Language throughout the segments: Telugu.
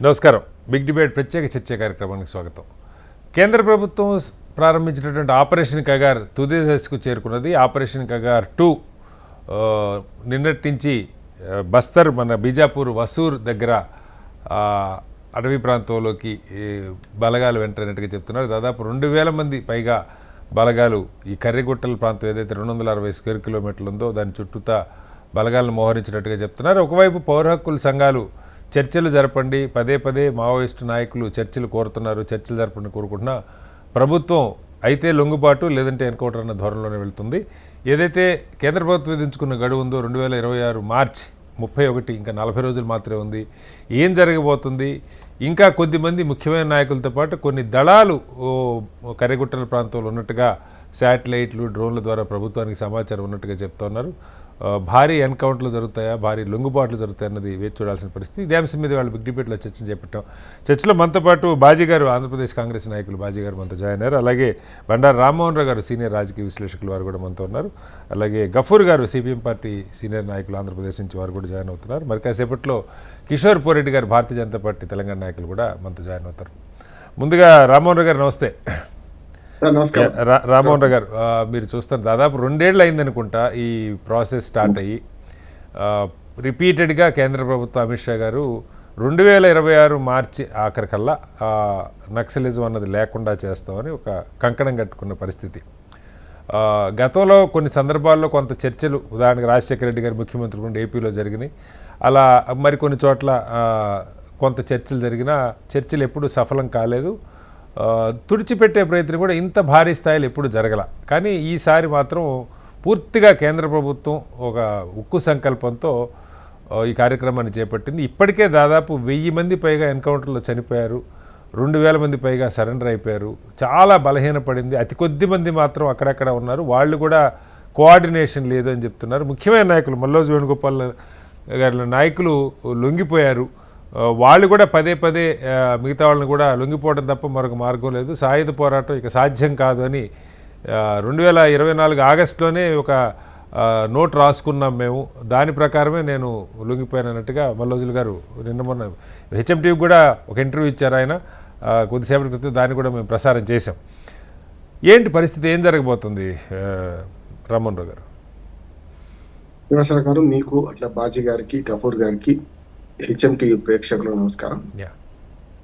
నమస్కారం. బిగ్ డిబేట్ ప్రత్యేక చర్చ కార్యక్రమానికి స్వాగతం. కేంద్ర ప్రభుత్వం ప్రారంభించినటువంటి ఆపరేషన్ కగార్ తుది దశకు చేరుకున్నది. ఆపరేషన్ కగార్ 2 నిన్నటి నుంచి బస్తర్ మన బీజాపూర్ వసూర్ దగ్గర అటవీ ప్రాంతంలోకి బలగాలు వెంటనట్టుగా చెప్తున్నారు. దాదాపు 2000 మంది పైగా బలగాలు ఈ కర్రిగుట్టల ప్రాంతం ఏదైతే 260 స్క్వేర్ కిలోమీటర్లు ఉందో దాని చుట్టూతా బలగాలను మోహరించినట్టుగా చెప్తున్నారు. ఒకవైపు పౌర హక్కుల సంఘాలు చర్చలు జరపండి, పదే పదే మావోయిస్టు నాయకులు చర్చలు కోరుతున్నారు, చర్చలు జరపండి కోరుకుంటున్నా ప్రభుత్వం అయితే లొంగుబాటు లేదంటే ఎన్కౌంటర్ అన్న ధోరణిలోనే వెళ్తుంది. ఏదైతే కేంద్ర ప్రభుత్వం విధించుకున్న గడువు ఉందో 2026 మార్చి 31, ఇంకా 40 రోజులు మాత్రమే ఉంది. ఏం జరగబోతుంది? ఇంకా కొద్దిమంది ముఖ్యమైన నాయకులతో పాటు కొన్ని దళాలు కర్రిగుట్టల ప్రాంతంలో ఉన్నట్టుగా శాటిలైట్లు, డ్రోన్ల ద్వారా ప్రభుత్వానికి సమాచారం ఉన్నట్టుగా చెప్తా ఉన్నారు. భారీ ఎన్కౌంటర్లు జరుగుతాయా, భారీ లొంగుబాట్లు జరుగుతాయన్నది వేచి చూడాల్సిన పరిస్థితి. ఇదే అంశం మీద వాళ్ళు బిగ్ డిబేట్లో చర్చను చేపట్టాం. చర్చలో మనతో పాటు బాజీ గారు, ఆంధ్రప్రదేశ్ కాంగ్రెస్ నాయకులు బాజీ గారు మనతో జాయిన్ అయ్యారు. అలాగే బండారు రామ్మోహన్ రావు గారు, సీనియర్ రాజకీయ విశ్లేషకులు, వారు కూడా మనతో ఉన్నారు. అలాగే గఫూర్ గారు, సిపిఎం పార్టీ సీనియర్ నాయకులు, ఆంధ్రప్రదేశ్ నుంచి, వారు కూడా జాయిన్ అవుతున్నారు. మరి కాసేపట్లో కిషోర్ పోరెడ్డి గారు, భారతీయ జనతా పార్టీ తెలంగాణ నాయకులు కూడా మనతో జాయిన్ అవుతారు. ముందుగా రామ్మోహన్ రావు గారు నమస్తే. రామ్మోహన్ రావు గారు, మీరు చూస్తారు దాదాపు 2 ఏళ్ళు అయిందనుకుంటా ఈ ప్రాసెస్ స్టార్ట్ అయ్యి. రిపీటెడ్గా కేంద్ర ప్రభుత్వ అమిత్ షా గారు 2026 మార్చి ఆఖరికల్లా నక్సలిజం అన్నది లేకుండా చేస్తామని ఒక కంకణం కట్టుకున్న పరిస్థితి. గతంలో కొన్ని సందర్భాల్లో కొంత చర్చలు, ఉదాహరణకు రాజశేఖర రెడ్డి గారు ముఖ్యమంత్రి ఉండి ఏపీలో జరిగినాయి. అలా మరికొన్ని చోట్ల కొంత చర్చలు జరిగినా చర్చలు ఎప్పుడూ సఫలం కాలేదు. తుడిచిపెట్టే ప్రయత్నం కూడా ఇంత భారీ స్థాయిలో ఎప్పుడు జరగల. కానీ ఈసారి మాత్రం పూర్తిగా కేంద్ర ప్రభుత్వం ఒక ఉక్కు సంకల్పంతో ఈ కార్యక్రమాన్ని చేపట్టింది. ఇప్పటికే దాదాపు 1000 మంది పైగా ఎన్కౌంటర్లో చనిపోయారు, 2000 మంది పైగా సరెండర్ అయిపోయారు. చాలా బలహీనపడింది. అతి కొద్ది మంది మాత్రం అక్కడక్కడ ఉన్నారు. వాళ్ళు కూడా కోఆర్డినేషన్ లేదు అని చెప్తున్నారు. ముఖ్యమైన నాయకులు మల్లోజ్ వేణుగోపాల్ గారి నాయకులు లొంగిపోయారు. వాళ్ళు కూడా పదే పదే మిగతా వాళ్ళని కూడా లొంగిపోవడం తప్ప మరొక మార్గం లేదు, సాయుధ పోరాటం ఇక సాధ్యం కాదు అని 2024 ఆగస్టులోనే ఒక నోట్ రాసుకున్నాం మేము. దాని ప్రకారమే నేను లొంగిపోయానన్నట్టుగా మల్లోజులు గారు నిన్న మొన్న హెచ్ఎంటీవీ కూడా ఒక ఇంటర్వ్యూ ఇచ్చారు ఆయన కొద్దిసేపటి క్రితం. దాన్ని కూడా మేము ప్రసారం చేశాం. ఏంటి పరిస్థితి, ఏం జరగబోతుంది రామ్మోహన్ రావు గారు? శ్రీనివాసరావు గారు, మీకు అట్లా బాజీ గారికి, గఫూర్ గారికి, హెచ్ఎంటీవీ ప్రేక్షకులకు నమస్కారం.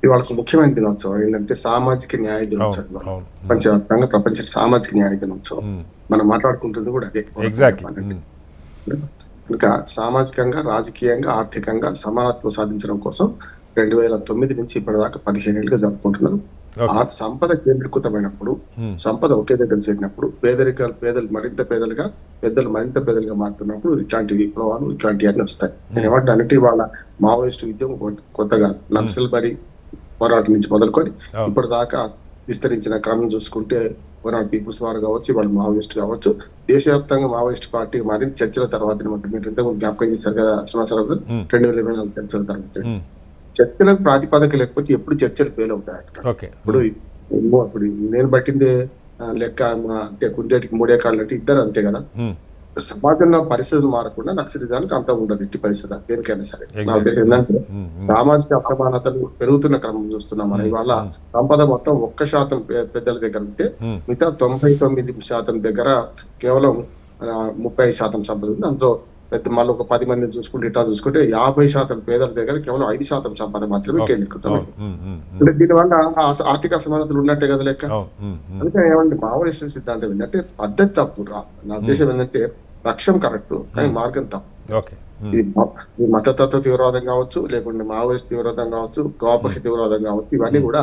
ఇవాళ ముఖ్యమైన దినోత్సవం ఏంటంటే సామాజిక న్యాయ దినోత్సవం. ప్రపంచవ్యాప్తంగా ప్రపంచ సామాజిక న్యాయ దినోత్సవం. మనం మాట్లాడుకుంటుంది కూడా అదే. ఇంకా సామాజికంగా, రాజకీయంగా, ఆర్థికంగా సమానత్వం సాధించడం కోసం 2009 నుంచి ఇప్పటిదాకా 15 ఏళ్ళుగా జరుపుకుంటున్నాం. ఆ సంపద కేంద్రీకృతమైనప్పుడు, సంపద ఒకే దగ్గర చేరినప్పుడు పేదలు మరింత పేదలుగా, పెద్దలు మరింత పేదలుగా మారుతున్నప్పుడు ఇట్లాంటి విప్లవాలు, ఇట్లాంటివన్నీ వస్తాయి. నేను ఏమంటే వాళ్ళ మావోయిస్టు ఉద్యమం కొత్తగా నక్సల్ బరి పోరాటం నుంచి మొదలుకొని ఇప్పటిదాకా విస్తరించిన క్రమం చూసుకుంటే వనాడు పీపుల్స్ వారు కావచ్చు, వాళ్ళు మావోయిస్ట్ కావచ్చు, దేశవ్యాప్తంగా మావోయిస్ట్ పార్టీ మారింది చర్చల తర్వాత. మీరు ఇంతకుముందు జ్ఞాపకం చేశారు కదా శ్రీనివాసరావు గారు, 2024 చర్చల తర్వాత. చర్చలకు ప్రాతిపదిక లేకపోతే ఎప్పుడు చర్చలు ఫెయిల్ అవుతాయి. ఇప్పుడు నేను పట్టిందే లెక్క అంటే కుందేటికి 3 కాళ్ళు అంటే ఇద్దరు అంతే కదా. సమాజంలో పరిస్థితులు మారకుండా నక్సలిజానికి అంత ఉండదు ఎట్టి పరిస్థితి దేనికైనా సరే. నా ఉద్దేశం ఏంటంటే సామాజిక అసమానతలు పెరుగుతున్న క్రమం చూస్తున్నాం మనం. ఇవాళ సంపద మొత్తం 1% పెద్దల దగ్గర ఉంటే మిగతా 99% దగ్గర కేవలం 30% సంపద ఉంది. అందులో పెద్ద మళ్ళీ ఒక 10 మందిని చూసుకుంటే ఇట్లా చూసుకుంటే 50% పేదల దగ్గర కేవలం 5% సంపద మాత్రమే కేంద్రీకృతమైంది. అంటే దీనివల్ల ఆర్థిక అసమానతలు ఉన్నట్టే కదా లెక్క. అందుకే ఏమంటే మావోయిస్ట్ సిద్ధాంతం ఏంటంటే పద్ధతి తప్పు. నా ఉద్దేశం ఏంటంటే లక్ష్యం కరెక్ట్ కానీ మార్గం తప్పు. ఇది మతతత్వ తీవ్రవాదం కావచ్చు, లేకుంటే మావోయిస్ట్ తీవ్రవాదం కావచ్చు, గోపక్ష తీవ్రవాదం కావచ్చు, ఇవన్నీ కూడా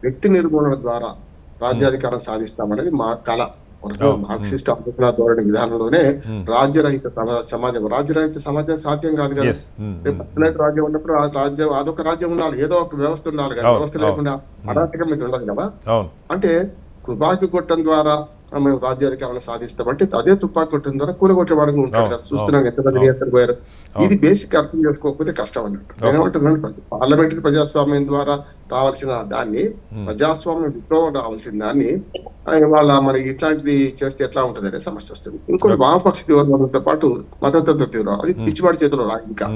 వ్యక్తి నిర్మూలన ద్వారా రాజ్యాధికారం సాధిస్తామనేది మా కళ. మార్క్సిస్ట్ ఆలోచన ధోరణి విధానంలోనే రాజ్యరహిత సమాజం సాధ్యం కాదు కదా. రాజ్యం ఉన్నప్పుడు రాజ్యం అదొక రాజ్యం ఉండాలి, ఏదో ఒక వ్యవస్థ ఉండాలి కదా. వ్యవస్థ లేకుండా అరాచకం మీద ఉండాలి కదా. అంటే తుపాకీ కొట్టడం ద్వారా మేము రాజ్యాధికారాన్ని సాధిస్తామంటే అదే తుపాకీ కొట్టడం ద్వారా కూలగొట్టేవాడు ఉంటాడు కదా. చూస్తున్నాం ఎంతమంది పోయారు. ఇది బేసిక్ అర్థం చేసుకోకపోతే కష్టం అన్నట్టు. నేనేమంటున్నాను, పార్లమెంటరీ ప్రజాస్వామ్యం ద్వారా రావాల్సిన దాన్ని, ప్రజాస్వామ్య విప్లవం రావాల్సిన దాన్ని వాళ్ళ మరి ఇట్లాంటిది చేస్తే ఎట్లా ఉంటది అనే సమస్య వస్తుంది. ఇంకోటి వామపక్ష తీవ్రవాదంతో పాటు మతతత్వ తీవ్రవాదం, అది పిచ్చివాడి చేతిలో రా ఇంకా.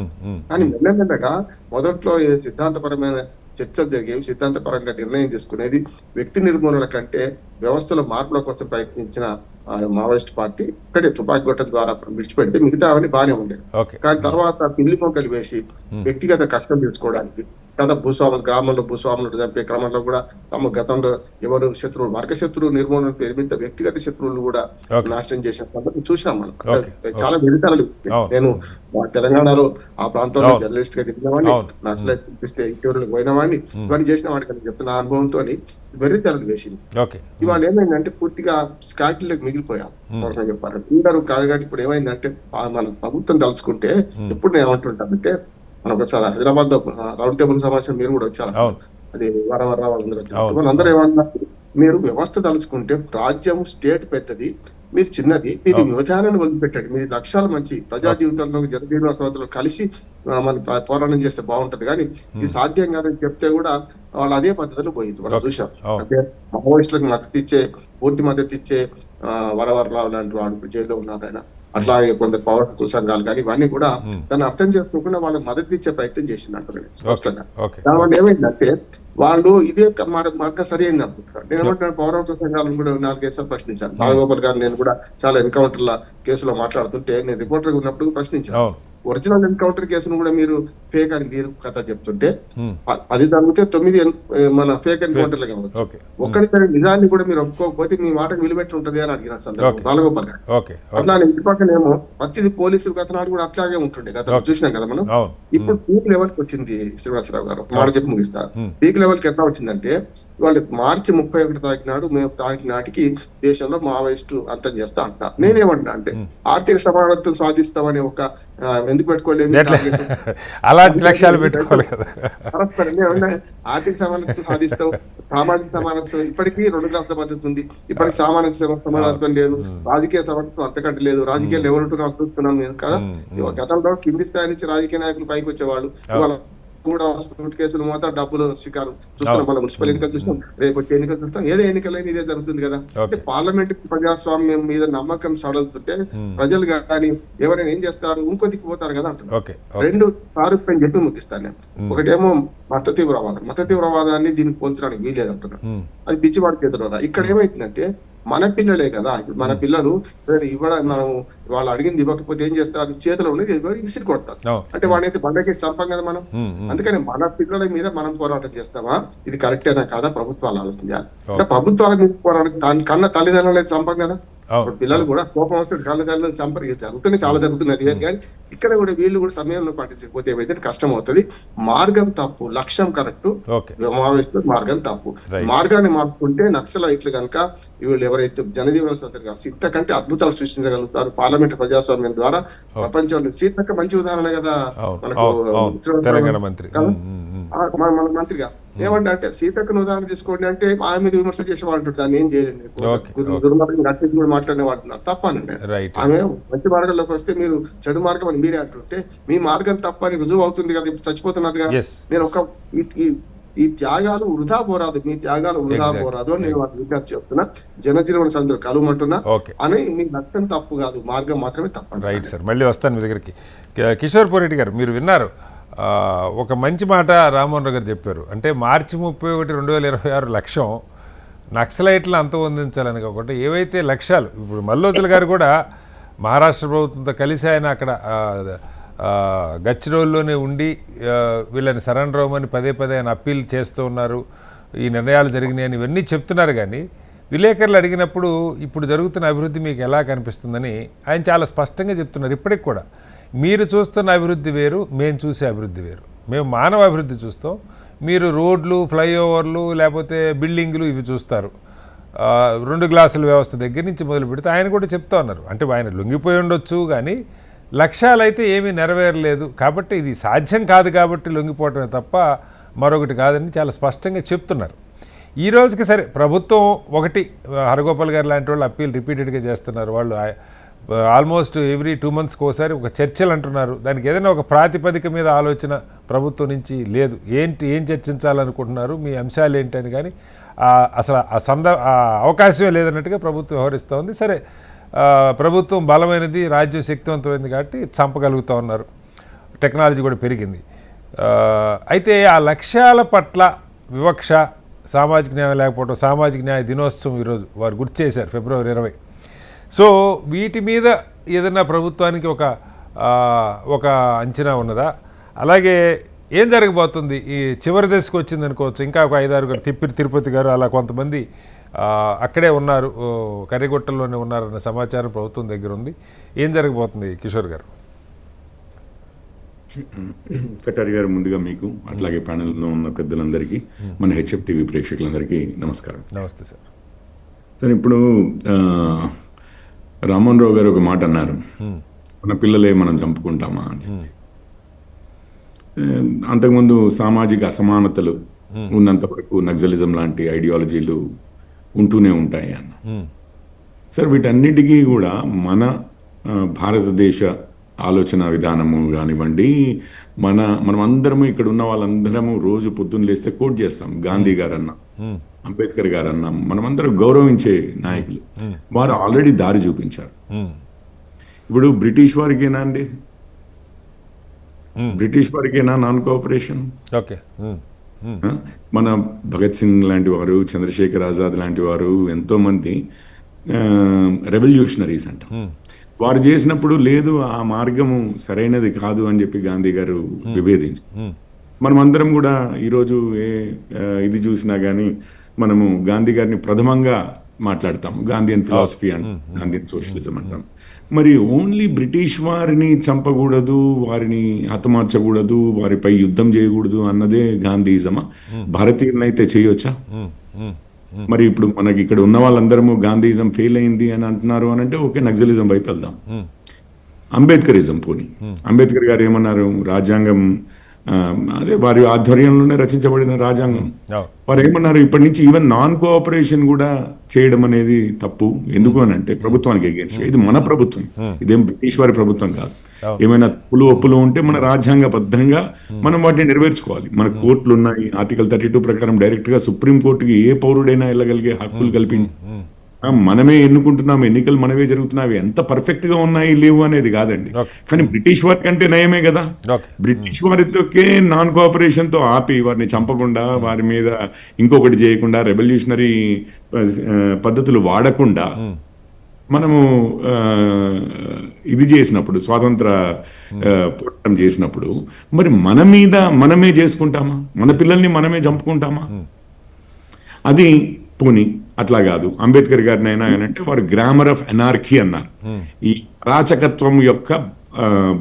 కానీ మెల్లమెల్లగా మొదట్లో సిద్ధాంతపరమైన చర్చలు జరిగేవి, సిద్ధాంతపరంగా నిర్ణయం తీసుకునేది. వ్యక్తి నిర్మూలన కంటే వ్యవస్థలో మార్పుల కోసం ప్రయత్నించిన మావోయిస్ట్ పార్టీ ఒకటి తుపాకీ గొట్టం ద్వారా విడిచిపెడితే మిగతా అవన్నీ బాగానే ఉండేది. కానీ తర్వాత పిల్లి మొక్కలు వేసి వ్యక్తిగత కష్టం తీసుకోవడానికి కదా భూస్వాములు గ్రామంలో భూస్వాములు చంపే క్రమంలో కూడా తమ గతంలో ఎవరు శత్రువులు వర్గ శత్రువు నిర్మూలన పేరు మీద వ్యక్తిగత శత్రువులు కూడా నాశనం చేసిన సందర్భం చూసినాం మనం. చాలా వెలితలు. నేను తెలంగాణలో ఆ ప్రాంతంలో జర్నలిస్ట్ గా తిరిగినవాడిని, నక్సలైట్ చూపిస్తే ఇంటర్వ్యూలకు పోయినవాడిని, ఇవన్నీ చేసిన వాడికి అని చెప్తున్న అనుభవంతో వెర్రితెరలు వేసింది. ఇవాళ ఏమైందంటే పూర్తిగా స్కాటిలకు మిగిలిపోయాం చెప్పారు అందరూ. కాబట్టి ఇప్పుడు ఏమైందంటే మన ప్రభుత్వం తలుచుకుంటే ఎప్పుడు నేను ఏమంటుంటానంటే, మనం ఒకసారి హైదరాబాద్ లో రౌండ్ టేబుల్ సమావేశం మీరు కూడా వచ్చారు, అది వారవరావు వాళ్ళందరూ వచ్చారు. వాళ్ళందరూ ఏమన్నారు, మీరు వ్యవస్థ తలుచుకుంటే రాజ్యం స్టేట్ పెద్దది, మీరు చిన్నది, మీరు విధానాన్ని వదిలిపెట్టండి, మీ లక్ష్యాలు మంచి ప్రజా జీవితంలో జనజీవన సంస్థలు కలిసి మన పోరాటం చేస్తే బాగుంటది, కానీ ఇది సాధ్యం కాదని చెప్తే కూడా వాళ్ళు అదే పద్ధతిలో పోయింది. మనం చూసాం. అంటే మావోయిస్టులకు మద్దతు ఇచ్చే పూర్తి మద్దతు ఇచ్చే వరవరరావు లాంటి వాడు జైల్లో ఉన్నారు ఆయన. అట్లాగే కొందరు పౌర హక్కుల సంఘాలు కానీ ఇవన్నీ కూడా దాన్ని అర్థం చేసుకోకుండా వాళ్ళకి మద్దతు ఇచ్చే ప్రయత్నం చేసింది అంటారు స్పష్టంగా. దానివల్ల ఏమైందంటే వాళ్ళు ఇదే మార్గం సరి అయింది అనుకుంటున్నారు. నేను ఏమంటున్నాను, పౌర హక్కుల సంఘాలను కూడా 4 కేసులు ప్రశ్నించాను. బాలగోపాల్ గారు నేను కూడా చాలా ఎన్కౌంటర్ల కేసులో మాట్లాడుతుంటే నేను రిపోర్టర్ ఉన్నప్పుడు ప్రశ్నించాను. ఒరిజినల్ ఎన్కౌంటర్ కేసును కూడా మీరు ఫేక్ అని మీరు కథ చెప్తుంటే, అది జరిగితే 9 మన ఫేక్ ఎన్కౌంటర్లు కావచ్చు. ఒక్కడి సరే నిజాన్ని కూడా మీరు ఒప్పుకోకపోతే మీ మాటకు విలువెట్టి ఉంటది అని అడిగిన సందర్భం బాలగోపాల్ గారు. అట్లా ఇంటి పక్కనేమో ప్రతిది పోలీసులు గతనాడు కూడా అట్లాగే ఉంటుండే, గత చూసినాం కదా మనం. ఇప్పుడు పీక్ లెవెల్ కి వచ్చింది శ్రీనివాసరావు గారు, మాట చెప్పి ముగిస్తారు. పీక్ లెవెల్ కి ఎట్లా వచ్చిందంటే, వాళ్ళు మార్చి 31 తారీఖు నాడు మేము తారీఖు నాటికి దేశంలో మావోయిస్టు అంతం చేస్తా అంటున్నారు. నేనేమంటున్నా అంటే ఆర్థిక సమానత్వం సాధిస్తామని ఒక ఎందుకు పెట్టుకోలేదు, అలాంటి లక్ష్యాలు పెట్టుకోవాలి కదా. ఆర్థిక సమానత్వం సాధిస్తాం, సామాజిక సమానత్వం ఇప్పటికీ 2 రాష్ట్ర పద్ధతి ఉంది, ఇప్పటికి సామాజిక సమానత్వం లేదు, రాజకీయ సమానత్వం అంతకంటే లేదు. రాజకీయాలు ఎవరుంటున్నా చూస్తున్నాం నేను కదా. గతంలో కింది స్థాయి నుంచి రాజకీయ నాయకులు పైకి వచ్చేవాళ్ళు, ఇవాళ కూడా సూట్ కేసులు మొత్తం డబ్బులు శికారు చూస్తున్నాం. మన మున్సిపల్ ఎన్నికలు చూస్తాం, రేపు వచ్చే ఎన్నికలు చూస్తాం. ఏదో ఎన్నికలైనా ఇదే జరుగుతుంది కదా. అంటే పార్లమెంట్ ప్రజాస్వామ్యం మీద నమ్మకం సడలుతుంటే ప్రజలు కానీ ఎవరైనా ఏం చేస్తారు, ఇంకొద్దికి పోతారు కదా అంటున్నారు. 2 సారూప్యం చెప్పి ముగిస్తాను నేను. ఒకటేమో మత తీవ్రవాదాన్ని దీనికి పోల్చడానికి వీలేదు అంటున్నాను. అది పిచ్చివాడి చేతిలో. ఇక్కడ ఏమైతుందంటే మన పిల్లలే కదా, ఇప్పుడు మన పిల్లలు ఇవ్వడం మనం వాళ్ళు అడిగింది ఇవ్వకపోతే ఏం చేస్తారు, చేతిలో ఉన్నది విసిరి కొడతారు. అంటే వాడినైతే బండకేసి చంపాం కదా మనం. అందుకని మన పిల్లల మీద మనం పోరాటం చేస్తామా, ఇది కరెక్టేనా కాదా ప్రభుత్వాలు ఆలోచించాలి. అంటే ప్రభుత్వాల మీద పోరాటం దాని కన్నా తల్లిదండ్రులు అయితే చంపం కదా. పిల్లలు కూడా కోపం వస్తే కళ్ళ చంపరు, జరుగుతున్నాయి, చాలా జరుగుతున్నది. కానీ ఇక్కడ కూడా వీళ్ళు కూడా సమయంలో పాటించకపోతే ఏమైతే కష్టం అవుతుంది. మార్గం తప్పు, లక్ష్యం కరెక్ట్, మావోయిస్టు మార్గం తప్పు. మార్గాన్ని మార్చుకుంటే నక్సలైట్లు కనుక వీళ్ళు ఎవరైతే జనజీవన సంస్థలు సీత కంటే అద్భుతాలు సృష్టించగలుగుతారు. పార్లమెంట్ ప్రజాస్వామ్యం ద్వారా ప్రపంచంలో సీతక్క మంచి ఉదాహరణ కదా మనకు. తెలంగాణ మంత్రి మన మంత్రిగా ఏమంటే అంటే సీతక్కను ఉదాహరణ తీసుకోండి అంటే ఆమె మీద విమర్శ చేసేవాళ్ళు, దాన్ని ఏం చేయలేదు, దుర్మార్గం గట్టి కూడా మాట్లాడేవాడుతున్నారు. తప్పనండి. ఆమె మంచి మార్గంలోకి వస్తే మీరు చెడు మార్గం అని మీరే అంటుంటే మీ మార్గం తప్పని రుజువు అవుతుంది కదా. ఇప్పుడు చచ్చిపోతున్నట్టుగా నేను ఒక ఈ త్యాగాలు వృధా పోరాదు, మీ త్యాగాలు వృధా పోరాదు అని నేను వాటి విజ్ఞప్తి చెప్తున్నా. జనజీవన సంస్థలు కలువమంటున్నా అని మీ లక్ష్యం తప్పు కాదు, మార్గం మాత్రమే తప్ప. రైట్ సార్, మళ్ళీ వస్తాను మీ దగ్గరికి. కిషోర్ పోరెడ్డి గారు, మీరు విన్నారు ఒక మంచి మాట రామ్మోహన్ రావు గారు చెప్పారు. అంటే మార్చి 31, 2026 లక్ష్యం నక్సలైట్లు అంతమొందించాలని కాకుండా ఏవైతే లక్ష్యాలు, ఇప్పుడు మల్లోజుల గారు కూడా మహారాష్ట్ర ప్రభుత్వంతో కలిసి ఆయన అక్కడ గచ్చిరోల్లోనే ఉండి వీళ్ళని సరెండర్ అవ్వమని పదే ఆయన అప్పీల్ చేస్తూ ఉన్నారు. ఈ నిర్ణయాలు జరిగినాయని ఇవన్నీ చెప్తున్నారు. కానీ విలేకరులు అడిగినప్పుడు ఇప్పుడు జరుగుతున్న అభివృద్ధి మీకు ఎలా కనిపిస్తుందని ఆయన చాలా స్పష్టంగా చెప్తున్నారు. ఇప్పటికి కూడా మీరు చూస్తున్న అభివృద్ధి వేరు, మేము చూసే అభివృద్ధి వేరు. మేము మానవ అభివృద్ధి చూస్తాం, మీరు రోడ్లు, ఫ్లైఓవర్లు, లేకపోతే బిల్డింగులు ఇవి చూస్తారు. 2 గ్లాసుల వ్యవస్థ దగ్గర నుంచి మొదలు పెడితే ఆయన కూడా చెప్తా ఉన్నారు. అంటే ఆయన లొంగిపోయి ఉండొచ్చు, కానీ లక్ష్యాలు అయితే ఏమీ నెరవేరలేదు. కాబట్టి ఇది సాధ్యం కాదు, కాబట్టి లొంగిపోవటమే తప్ప మరొకటి కాదని చాలా స్పష్టంగా చెప్తున్నారు. ఈ రోజుకి సరే ప్రభుత్వం ఒకటి, హరగోపాల్ గారు లాంటి వాళ్ళు అప్పీల్ రిపీటెడ్గా చేస్తున్నారు. వాళ్ళు ఆల్మోస్ట్ ఎవ్రీ 2 మంత్స్కి ఒకసారి ఒక చర్చలు అంటున్నారు. దానికి ఏదైనా ఒక ప్రాతిపదిక మీద ఆలోచన ప్రభుత్వం నుంచి లేదు. ఏం చర్చించాలనుకుంటున్నారు, మీ అంశాలు ఏంటని కానీ అసలు ఆ అవకాశమే లేదన్నట్టుగా ప్రభుత్వం వ్యవహరిస్తూ ఉంది. సరే, ప్రభుత్వం బలమైనది, రాజ్యం శక్తివంతమైంది కాబట్టి చంపగలుగుతూ ఉన్నారు, టెక్నాలజీ కూడా పెరిగింది. అయితే ఆ లక్ష్యాల పట్ల వివక్ష, సామాజిక న్యాయం లేకపోవడం, సామాజిక న్యాయ దినోత్సవం ఈరోజు వారు గుర్తు చేశారు February 20. సో వీటి మీద ఏదైనా ప్రభుత్వానికి ఒక అంచనా ఉన్నదా? అలాగే ఏం జరగబోతుంది? ఈ చివరి దశకు వచ్చింది అనుకోవచ్చు, ఇంకా ఒక 5-6 తిరుపతి గారు అలా కొంతమంది అక్కడే ఉన్నారు, కర్రిగుట్టల్లోనే ఉన్నారన్న సమాచారం ప్రభుత్వం దగ్గర ఉంది. ఏం జరగబోతుంది కిషోర్ గారు? కటారి గారు, ముందుగా మీకు అట్లాగే ప్యానెల్లో ఉన్న పెద్దలందరికీ, మన హెచ్ఎఫ్ టీవీ ప్రేక్షకులందరికీ నమస్కారం. నమస్తే సార్. సార్, ఇప్పుడు రామ్మోహన్ రావు గారు ఒక మాట అన్నారు, మన పిల్లలే మనం చంపుకుంటామా అని. అంతకుముందు సామాజిక అసమానతలు ఉన్నంత వరకు నక్సలిజం లాంటి ఐడియాలజీలు ఉంటూనే ఉంటాయి అన్న. సార్, వీటన్నిటికీ కూడా మన భారతదేశ ఆలోచన విధానము కానివ్వండి, మనం అందరము ఇక్కడ ఉన్న వాళ్ళందరము రోజు పొద్దున్న లేస్తే కోట్ చేస్తాం. గాంధీ గారన్నా, అంబేద్కర్ గారన్నా, మనమందరం గౌరవించే నాయకులు. వారు ఆల్రెడీ దారి చూపించారు. ఇప్పుడు బ్రిటిష్ వారికేనా అండి, బ్రిటిష్ వారికేనా నాన్ కోఆపరేషన్? ఓకే. మన భగత్ సింగ్ లాంటి వారు, చంద్రశేఖర్ ఆజాద్ లాంటి వారు, ఎంతోమంది రెవల్యూషనరీస్ అంట. వారు చేసినప్పుడు లేదు, ఆ మార్గము సరైనది కాదు అని చెప్పి గాంధీ గారు విభేదించారు. మనమందరం కూడా ఈరోజు ఇది చూసినా కానీ మనము గాంధీ గారిని ప్రథమంగా మాట్లాడతాము. గాంధీయన్ ఫిలాసఫీ అంటాం, గాంధీయన్ సోషలిజం అంటాం. మరి ఓన్లీ బ్రిటిష్ వారిని చంపకూడదు, వారిని హతమార్చకూడదు, వారిపై యుద్ధం చేయకూడదు అన్నదే గాంధీయిజమా? భారతీయులనైతే చేయొచ్చా? మరి ఇప్పుడు మనకి ఇక్కడ ఉన్న వాళ్ళందరము గాంధీయిజం ఫెయిల్ అయింది అని అంటున్నారు అని అంటే ఓకే, నక్సలిజం వైపు వెళ్దాం. అంబేద్కరిజం పోనీ, అంబేద్కర్ గారు ఏమన్నారు? రాజ్యాంగం అదే వారి ఆధ్వర్యంలోనే రచించబడిన రాజ్యాంగం. వారు ఏమన్నారు? ఇప్పటి నుంచి ఈవెన్ నాన్ కోఆపరేషన్ కూడా చేయడం అనేది తప్పు. ఎందుకు అని అంటే ప్రభుత్వానికి ఎగేన్స్ట్. ఇది మన ప్రభుత్వం, ఇదేం బ్రిటిష్ వారి ప్రభుత్వం కాదు. ఏమైనా తప్పులు ఒప్పులు ఉంటే మన రాజ్యాంగబద్ధంగా మనం వాటిని నెరవేర్చుకోవాలి. మన కోర్టులు ఉన్నాయి. ఆర్టికల్ 32 ప్రకారం డైరెక్ట్ గా సుప్రీం కోర్టుకి ఏ పౌరుడైనా వెళ్ళగలిగే హక్కులు కల్పించి, మనమే ఎన్నుకుంటున్నాం, ఎన్నికలు మనమే జరుగుతున్నాయి. ఎంత పర్ఫెక్ట్ గా ఉన్నాయి లేవు అనేది కాదండి. కానీ బ్రిటిష్ వారి కంటే నయమే కదా. బ్రిటిష్ వారితోకే నాన్ కోఆపరేషన్ తో ఆపి, వారిని చంపకుండా, వారి మీద ఇంకొకటి చేయకుండా, రెవల్యూషనరీ పద్ధతులు వాడకుండా మనము ఇది చేసినప్పుడు, స్వాతంత్ర పోరాటం చేసినప్పుడు, మరి మన మీద మనమే చేసుకుంటామా? మన పిల్లల్ని మనమే చంపుకుంటామా? అది పోనీ అట్లా కాదు. అంబేద్కర్ గారిని అయినా అంటే వారు గ్రామర్ ఆఫ్ ఎనార్కీ అన్నారు. ఈ అరాచకత్వం యొక్క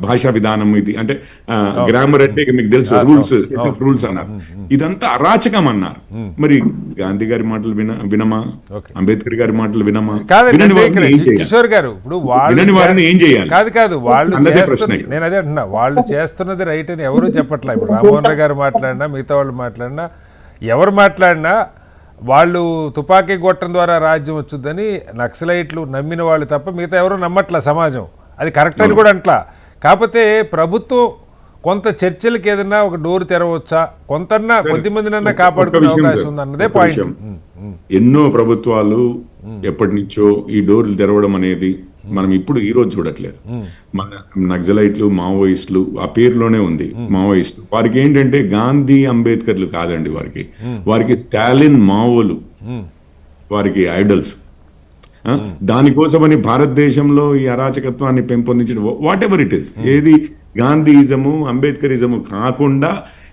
భాషా విధానం ఇది. అంటే గ్రామర్ అంటే మీకు తెలుసు, రూల్స్ అన్నారు. ఇదంతా అరాచకం అన్నారు. మరి గాంధీ గారి మాటలు వినమా? అంబేద్కర్ గారి మాటలు వినమా? కిషోర్ గారు, ఇప్పుడు వారిని ఏం చేయాలి? కాదు వాళ్ళు నేను అదే అంటున్నా, వాళ్ళు చేస్తున్నది రైట్ అని ఎవరు చెప్పట్లా. ఇప్పుడు రామ్మోహన్ రావు గారు మాట్లాడినా, మిగతా వాళ్ళు మాట్లాడినా, ఎవరు మాట్లాడినా వాళ్ళు తుపాకీ గొట్టం ద్వారా రాజ్యం వచ్చుద్దని నక్సలైట్లు నమ్మిన వాళ్ళు తప్ప మిగతా ఎవరు నమ్మట్లా సమాజం. అది కరెక్ట్ అని కూడా అంట్లా. కాకపోతే ప్రభుత్వం కొంత చర్చలకు ఏదన్నా ఒక డోర్ తెరవచ్చా, కొద్దిమందినన్నా కాపాడుకునే అవకాశం ఉంది అన్నదే పాయింట్. ఎన్నో ప్రభుత్వాలు ఎప్పటి నుంచో ఈ డోర్లు తెరవడం అనేది మనం ఇప్పుడు ఈ రోజు చూడట్లేదు. మన నక్సలైట్లు, మావోయిస్టులు ఆ పేరులోనే ఉంది, మావోయిస్టులు. వారికి ఏంటంటే గాంధీ, అంబేద్కర్లు కాదండి, వారికి స్టాలిన్, మావోలు వారికి ఐడల్స్. దానికోసమని భారతదేశంలో ఈ అరాచకత్వాన్ని పెంపొందించడం, వాట్ ఎవర్ ఇట్ ఈస్, ఏది గాంధీయిజము, అంబేద్కరిజము కాకుండా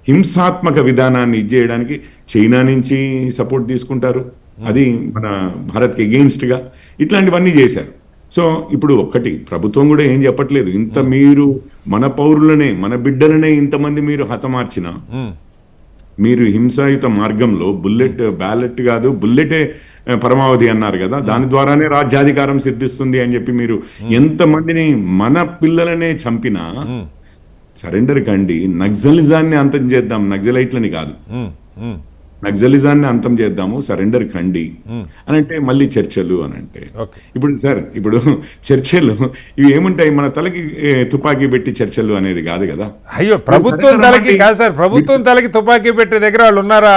హింసాత్మక విధానాన్ని ఇచ్చేయడానికి చైనా నుంచి సపోర్ట్ తీసుకుంటారు. అది మన భారత్కి ఎగెయిన్స్ట్ గా ఇట్లాంటివన్నీ చేశారు. సో ఇప్పుడు ఒక్కటి ప్రభుత్వం కూడా ఏం చెప్పట్లేదు, ఇంత మీరు మన పౌరులనే, మన బిడ్డలనే ఇంతమంది మీరు హతమార్చిన, మీరు హింసాయుత మార్గంలో బ్యాలెట్ కాదు, బుల్లెటే పరమావధి అన్నారు కదా, దాని ద్వారానే రాజ్యాధికారం సిద్ధిస్తుంది అని చెప్పి మీరు ఎంతమందిని, మన పిల్లలనే చంపినా సరెండర్ కండి. నక్సలిజాన్ని అంతం చేద్దాం, నక్సలైట్లని కాదు, నక్సలిజాన్ని అంతం చేద్దాము, సరెండర్ కండి అని అంటే మళ్ళీ చర్చలు అని అంటే ఇప్పుడు చర్చలు ఇవి ఏముంటాయి? మన తలకి తుపాకీ పెట్టి చర్చలు అనేది కాదు కదా. అయ్యో, ప్రభుత్వం తలకి కాదు సార్, ప్రభుత్వం తలకి తుపాకీ పెట్టే దగ్గర వాళ్ళు ఉన్నారా